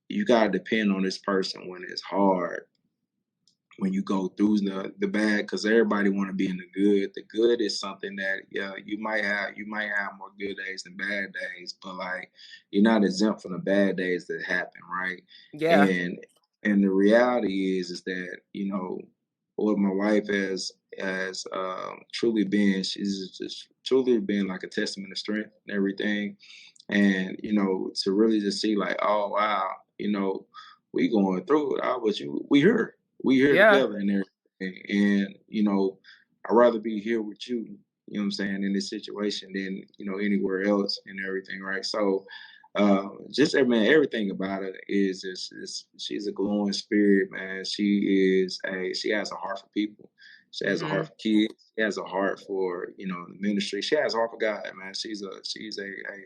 you gotta depend on this person when it's hard, when you go through the bad, because everybody want to be in the good. The good is something that, yeah, you might have more good days than bad days, but like, you're not exempt from the bad days that happen, right? Yeah. And the reality is that, what my wife has truly been, she's just truly been like a testament of strength and everything. And to really just see like, oh wow, we going through it. We here Yeah. together and everything. And I'd rather be here with you, what I'm saying, in this situation than anywhere else and everything, right? So just man, everything about her is she's a glowing spirit, man. She has a heart for people. She has a Mm-hmm. heart for kids. She has a heart for the ministry. She has a heart for God, man. She's a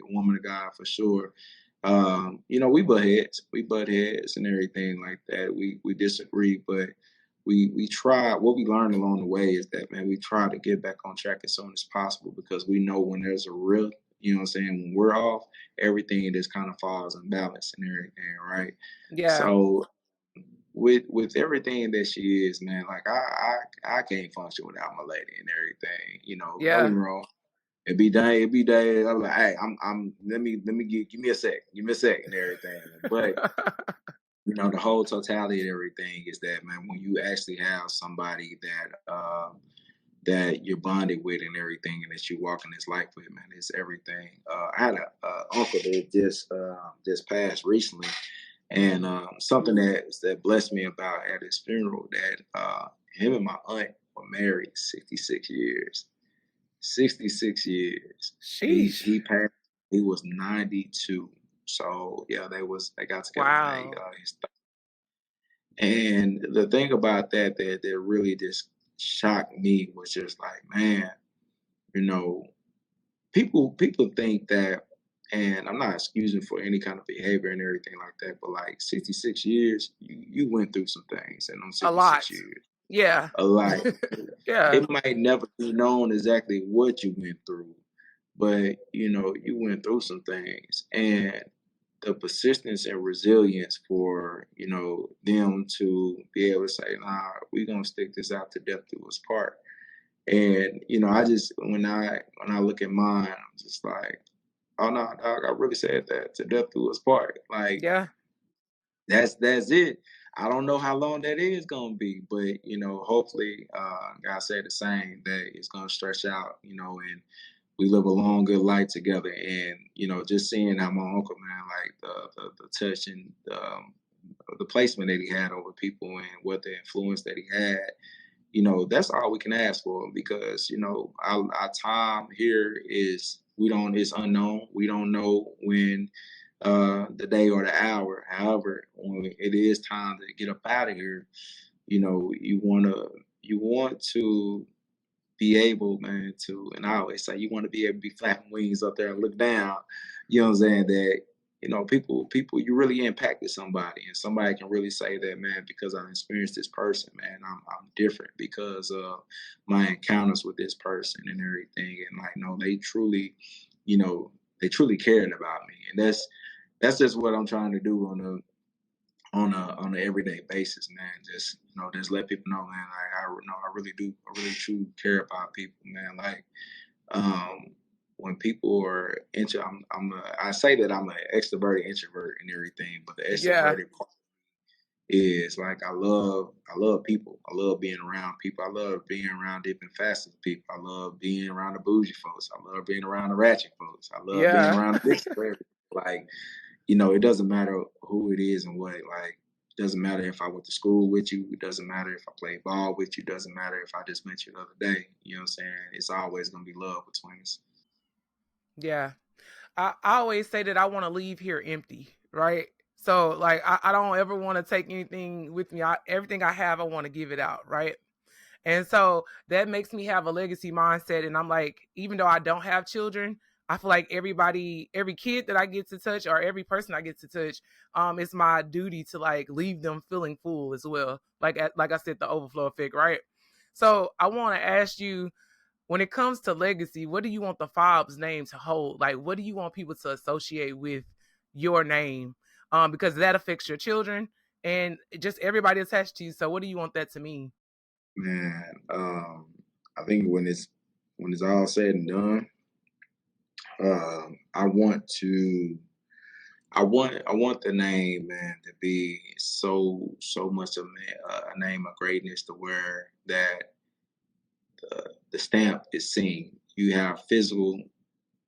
woman of God for sure. We butt heads and everything like that. We disagree, but we try. What we learned along the way is that, man, we try to get back on track as soon as possible, because we know when there's a rift, what I'm saying, when we're off, everything just kind of falls in balance and everything, right? Yeah. So with everything that she is, man, like I can't function without my lady and everything. Don't get Yeah. me wrong. It be day. I'm like, hey, I'm let me give me a sec, and everything. But the whole totality of everything is that, man, when you actually have somebody that you're bonded with and everything, and that you walk in this life with, man, it's everything. I had a uncle that just passed recently, and something that blessed me about at his funeral, that him and my aunt were married 66 years. 66 years. Sheesh. He passed. He was 92. So yeah, they got together when they Wow. and the thing about that really just shocked me was just like, man, you know, people think that, and I'm not excusing for any kind of behavior and everything like that, but like 66 years, you went through some things in them A lot. 66 years. Yeah. A lot. Yeah. It might never be known exactly what you went through, but you went through some things, and the persistence and resilience for them to be able to say, nah, we're gonna stick this out to death do us part. And I just, when I look at mine, I'm just like, oh no, dog, I really said that, to death do us part. Like, Yeah. that's it. I don't know how long that is gonna be, but hopefully, God said the same that it's gonna stretch out, and we live a long, good life together. And just seeing how my uncle, man, like the touch and the placement that he had over people and what the influence that he had, that's all we can ask for because our time here is it's unknown. We don't know when the day or the hour. However, when it is time to get up out of here, you want to be able, man, and I always say you want to be able to be flapping wings up there and look down. You know what I'm saying? That people, you really impacted somebody, and somebody can really say that, man, because I experienced this person, man, I'm different because of my encounters with this person and everything. And like, no, they truly cared about me, and that's just what I'm trying to do on an everyday basis, man. Just let people know, man. Like I really truly care about people, man. Like when people are I say that I'm an extroverted introvert and everything, but the Yeah. extroverted part is like I love people. I love being around people. I love being around different facets of people. I love being around the bougie folks. I love being around the ratchet folks. I love being Yeah. around the mixed like it doesn't matter who it is and what. Like, it doesn't matter if I went to school with you. It doesn't matter if I played ball with you. It doesn't matter if I just met you the other day. You know what I'm saying? It's always going to be love between us. Yeah. I always say that I want to leave here empty, right? So like I don't ever want to take anything with me. Everything I have, I want to give it out, right? And so that makes me have a legacy mindset. And I'm like, even though I don't have children, I feel like every kid that I get to touch or every person I get to touch, it's my duty to like leave them feeling full as well. Like I said, the overflow effect, right? So I want to ask you, when it comes to legacy, what do you want the Fobbs name to hold? Like, what do you want people to associate with your name? Because that affects your children and just everybody attached to you. So what do you want that to mean? Man, I think when it's all said and done, I want the name, man, to be so much of a name of greatness to where that the stamp is seen. You have physical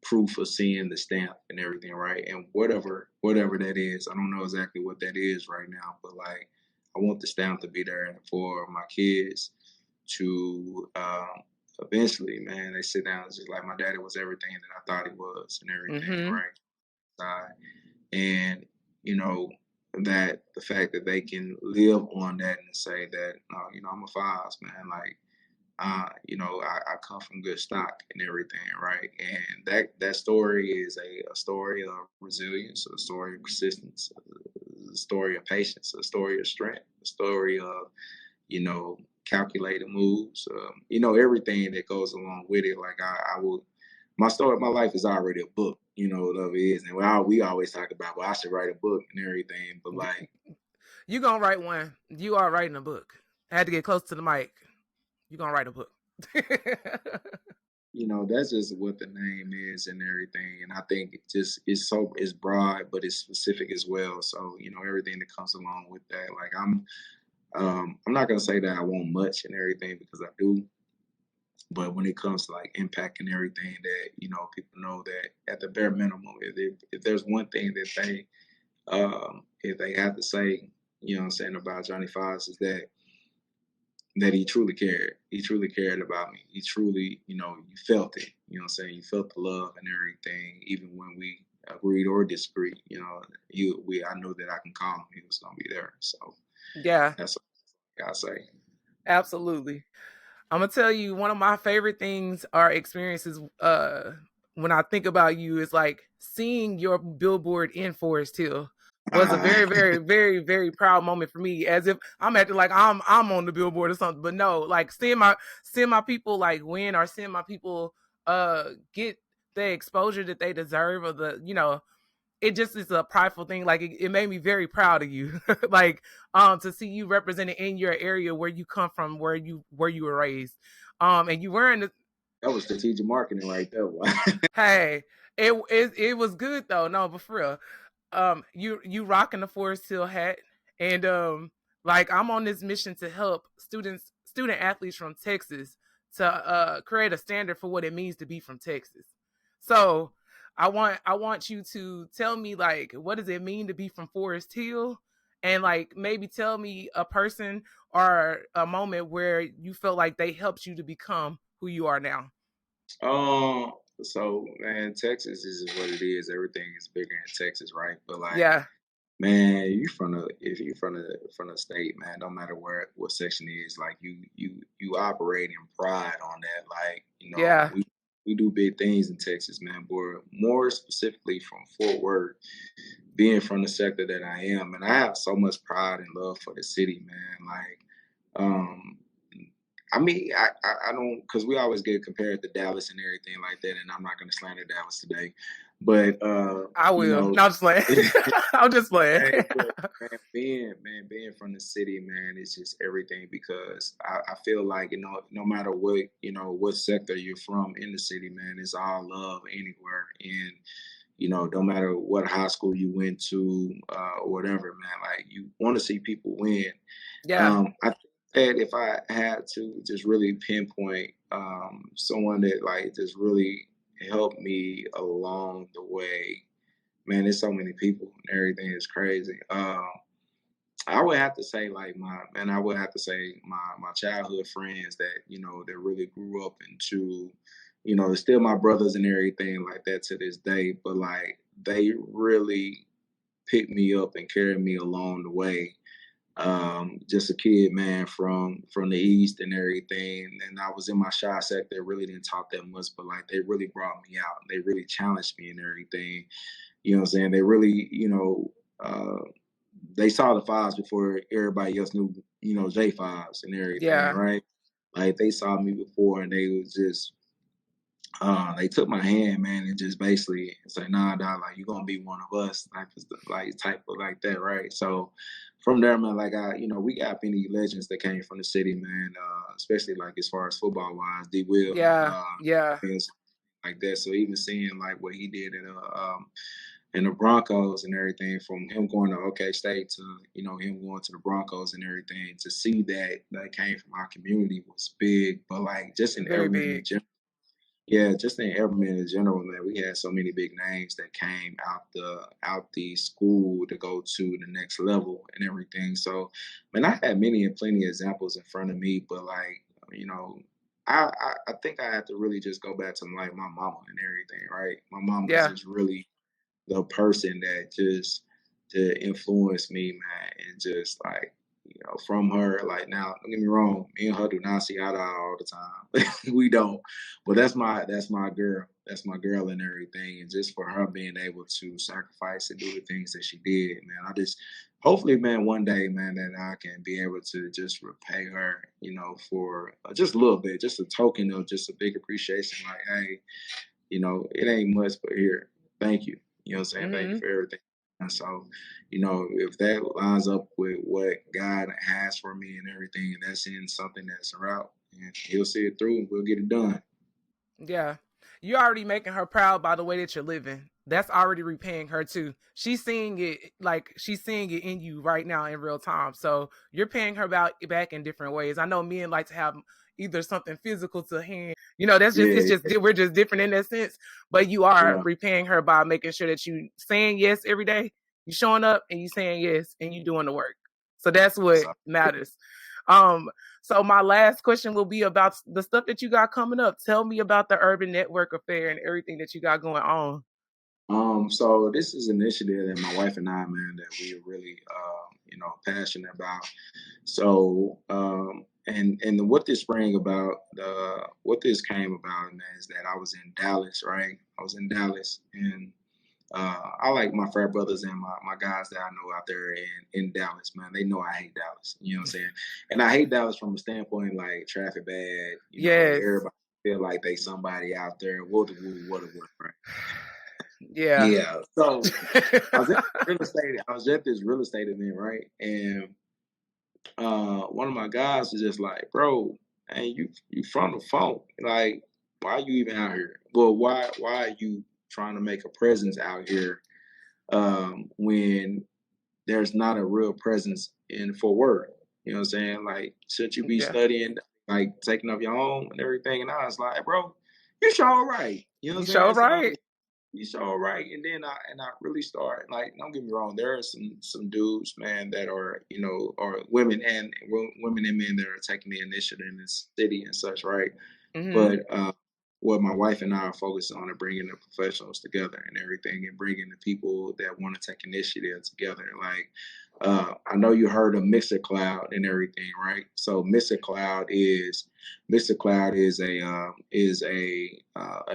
proof of seeing the stamp and everything, right? And whatever that is, I don't know exactly what that is right now, but like I want the stamp to be there for my kids to eventually, man, they sit down and just like my daddy was everything that I thought he was and everything, Mm-hmm. right? And that the fact that they can live on that and say that, I'm a Fobbs, man, like I come from good stock and everything, right? And that story is a story of resilience, a story of persistence, a story of patience, a story of strength, a story of, calculated moves, everything that goes along with it. Like I will, my story, my life is already a book, love is. And we always talk about, well, I should write a book and everything, but like. You gonna write one. You are writing a book. I had to get close to the mic. You gonna write a book. That's just what the name is and everything. And I think it just it's broad, but it's specific as well. So, everything that comes along with that. Like I'm not gonna say that I want much and everything because I do. But when it comes to like impact and everything that, people know that at the bare minimum, if there's one thing that if they have to say, what I'm saying about Johnny Fobbs is that he truly cared. He truly cared about me. He truly, you felt it. You know what I'm saying? You felt the love and everything, even when we agreed or disagreed. I knew that I can call him. He was gonna be there. So Yeah, that's what I gotta say. absolutely. I'm gonna tell you one of my favorite things or experiences when I think about you is like seeing your billboard in Forest Hill was a very, very, very, very proud moment for me. As if I'm acting like I'm on the billboard or something. But no, like seeing my people like win or seeing my people get the exposure that they deserve or it just is a prideful thing. Like it made me very proud of you. Like to see you represented in your area where you come from, where you were raised. And you wearing the That was strategic marketing right there. hey, it was good though. No, but for real. You rocking the Forest Hill hat and Like, I'm on this mission to help student athletes from Texas to create a standard for what it means to be from Texas. So I want you to tell me, like, what does it mean to be from Forest Hill, and like maybe tell me a person or a moment where you felt like they helped you to become who you are now. Um, so man, Texas is what it is. Everything is bigger in Texas, right? But like, Yeah, man, you from the if you from the state, man, no matter where what section it is, like you operate in pride on that. Like, yeah, we do big things in Texas, man. But more specifically from Fort Worth, being from the sector that I am, and I have so much pride and love for the city, man. Like, um, I mean, I don't, because we always get compared to Dallas and everything like that, and I'm not going to slander Dallas today, but I you will. know, No, I'm just playing. I'm just playing. hey, look, being from the city, man, it's just everything because I feel like no matter what what sector you're from in the city, man, it's all love anywhere, and no matter what high school you went to or whatever, man, like you want to see people win. Yeah, I think that if I had to just really pinpoint someone that like just really helped me along the way, man, there's so many people and everything is crazy. I would have to say like I would have to say my childhood friends that that really grew up into, they're still my brothers and everything like that to this day. But like they really picked me up and carried me along the way. Just a kid, man, from the east and everything. And I was in my shy sector, really didn't talk that much, but like they really brought me out. They really challenged me and everything. You know what I'm saying? They really, they saw the Fobbs before everybody else knew, J.Fobbs and everything, yeah, right? Like they saw me before and they was just they took my hand, man, and just basically say, "Nah, dog, like you gonna be one of us," type of like that, right? So from there, man, like we got many legends that came from the city, man. Especially like as far as football wise, D. Will, yeah, yeah. things like that. So even seeing like what he did in the Broncos and everything, from him going to OK State to him going to the Broncos and everything, to see that came from our community was big. But like just in Very Everman in big. general. Yeah, just in Everman in general, man, we had so many big names that came out the school to go to the next level and everything. So, man, I had many and plenty of examples in front of me, but like, you know, I think I have to really just go back to like my mama and everything, right? My mom was Yeah, just really the person that just to influence me, man, and just like from her. Like now, don't get me wrong, me and her do not see eye to eye all the time. We don't, but that's my girl. That's my girl and everything. And just for her being able to sacrifice and do the things that she did, man, I just hopefully, man, one day, man, that I can be able to just repay her, for just a little bit, just a token of just a big appreciation. Like, hey, it ain't much, but here, thank you. You know what I'm saying? Thank you hmm for everything. And so, if that lines up with what God has for me and everything, and that's in something that's a route, and He'll see it through and we'll get it done. yeah. You're already making her proud by the way that you're living. That's already repaying her too. She's seeing it, like she's seeing it in you right now in real time. So you're paying her back in different ways. I know men like to have either something physical to hand. That's just it's Yeah, just we're just different in that sense. But you are yeah. repaying her by making sure that you saying yes every day. You showing up and you saying yes and you doing the work. So that's what So, matters. Um, so my last question will be about the stuff that you got coming up. Tell me about the Urban Network Affair and everything that you got going on. so this is an initiative that my wife and I, man, that we are really, passionate about. So, and what this sprang about, what this came about, man, is that I was in Dallas, right? I was in Dallas, and I like my frat brothers and my guys that I know out there in Dallas, man. They know I hate Dallas. You know what I'm saying? And I hate Dallas from a standpoint like traffic bad. Yes. Everybody feel like they somebody out there. What right? Yeah. Yeah. So I was at real estate. I was at this real estate event, right? And one of my guys was just like, "Bro, hey, you from the phone? Like, why are you even out here? Well, why are you trying to make a presence out here when there's not a real presence in Fort Worth. You know what I'm saying? Like, should you be Yeah. studying, like taking up your home and everything? And I was like, bro, you sure right. You know You what I'm saying? sure right. You sure right. And then I really started, like, don't get me wrong, there are some dudes, man, that are, you know, or women and men that are taking the initiative in the city and such, right? Mm-hmm. But what my wife and I are focused on is bringing the professionals together and everything, and bringing the people that want to take initiative together. Like, I know you heard of Mixer Cloud and everything, right? So Mixer Cloud is a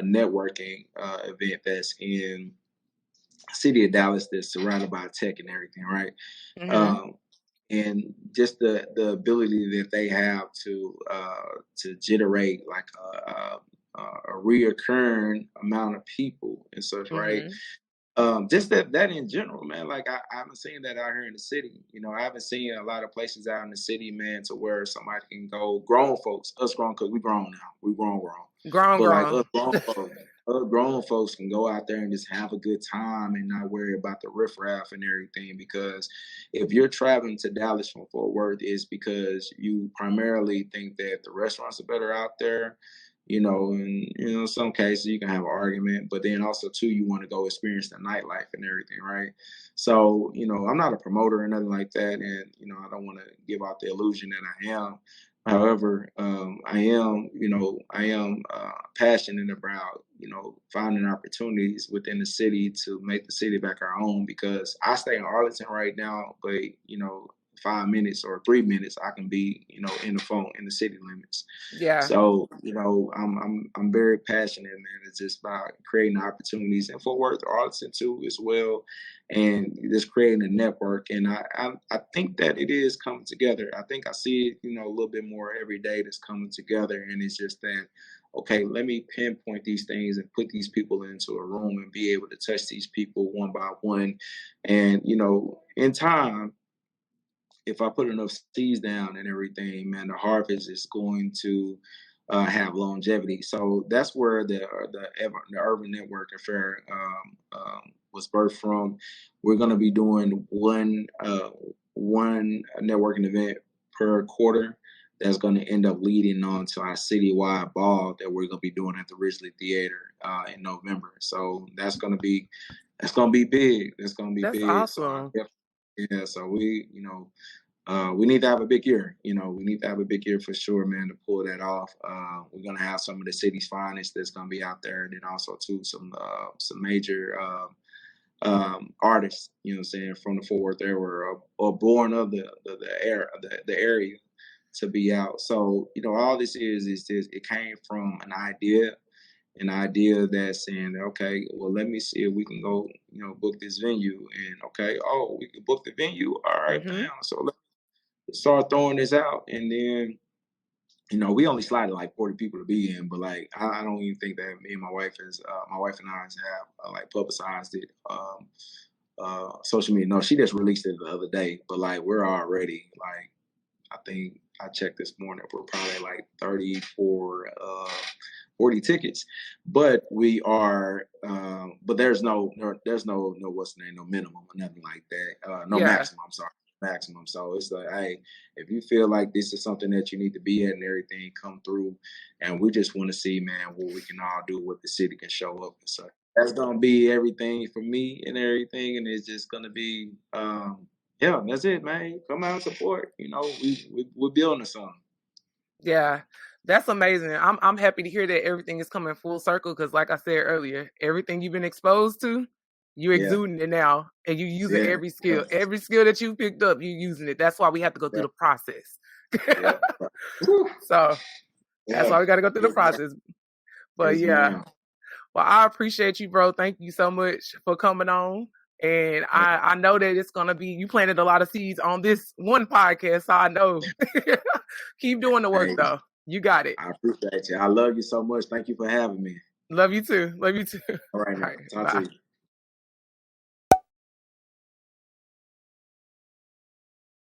networking event that's in the city of Dallas that's surrounded by tech and everything, right? Mm-hmm. And just the ability that they have to generate like a reoccurring amount of people and such, right? Just that in general, man. Like I haven't seen that out here in the city. You know, I haven't seen a lot of places out in the city, man, to where somebody can go. Grown folks, us grown, because we grown now. We grown. Grown. But like us grown folks can go out there and just have a good time and not worry about the riffraff and everything. Because if you're traveling to Dallas from Fort Worth, it's because you primarily think that the restaurants are better out there. You know, and you know, in some cases you can have an argument, but then also too, you want to go experience the nightlife and everything, right? So, you know, I'm not a promoter or nothing like that, and you know, I don't want to give out the illusion that I am. However, I am passionate about, you know, finding opportunities within the city to make the city back our own, because I stay in Arlington right now, but you know, 5 minutes or 3 minutes, I can be, you know, in the city limits. Yeah. So, you know, I'm very passionate, man. It's just about creating opportunities in Fort Worth, Arlington too, as well, and just creating a network. And I think that it is coming together. I think I see it, you know, a little bit more every day that's coming together. And it's just that, okay, let me pinpoint these things and put these people into a room and be able to touch these people one by one. And, you know, in time, if I put enough seeds down and everything, man, the harvest is going to have longevity. So that's where the Urban Network Affair was birthed from. We're going to be doing one networking event per quarter. That's going to end up leading on to our citywide ball that we're going to be doing at the Ridgely Theater in November. So that's going to be big. That's going to be That's big. awesome. So yeah, so we need to have a big year. You know, we need to have a big year for sure, man, to pull that off. We're gonna have some of the city's finest that's gonna be out there, and then also too some major artists. You know what I'm saying, from the Fort Worth area or born of the area to be out. So you know, all this is just it came from an idea that's saying, okay, well, let me see if we can go, you know, book this venue. And okay, oh, we can book the venue. All right, man. So let's start throwing this out. And then, you know, we only slotted like 40 people to be in, but like, I don't even think that me and my wife and I have like publicized it. Social media. No, she just released it the other day, but like, we're already like, I think I checked this morning, we're probably like 34, 40 tickets, but we are, but there's no what's the name, no minimum or nothing like that. No maximum. I'm sorry, maximum. So it's like, hey, if you feel like this is something that you need to be at and everything, come through, and we just want to see, man, what we can all do, what the city can show up. So that's gonna be everything for me and everything, and it's just gonna be, yeah, that's it, man. Come out and support. You know, we're building something. Yeah, that's amazing. I'm happy to hear that everything is coming full circle, because like I said earlier, everything you've been exposed to, you're exuding it now, and you're using every skill that you picked up, you're using it. That's why we have to go through the process. So that's why we got to go through the process. But well, I appreciate you, bro. Thank you so much for coming on. And I know that it's going to be, you planted a lot of seeds on this one podcast, so I know. Keep doing the work, though. You got it. I appreciate you. I love you so much. Thank you for having me. Love you too. All right. Talk to you.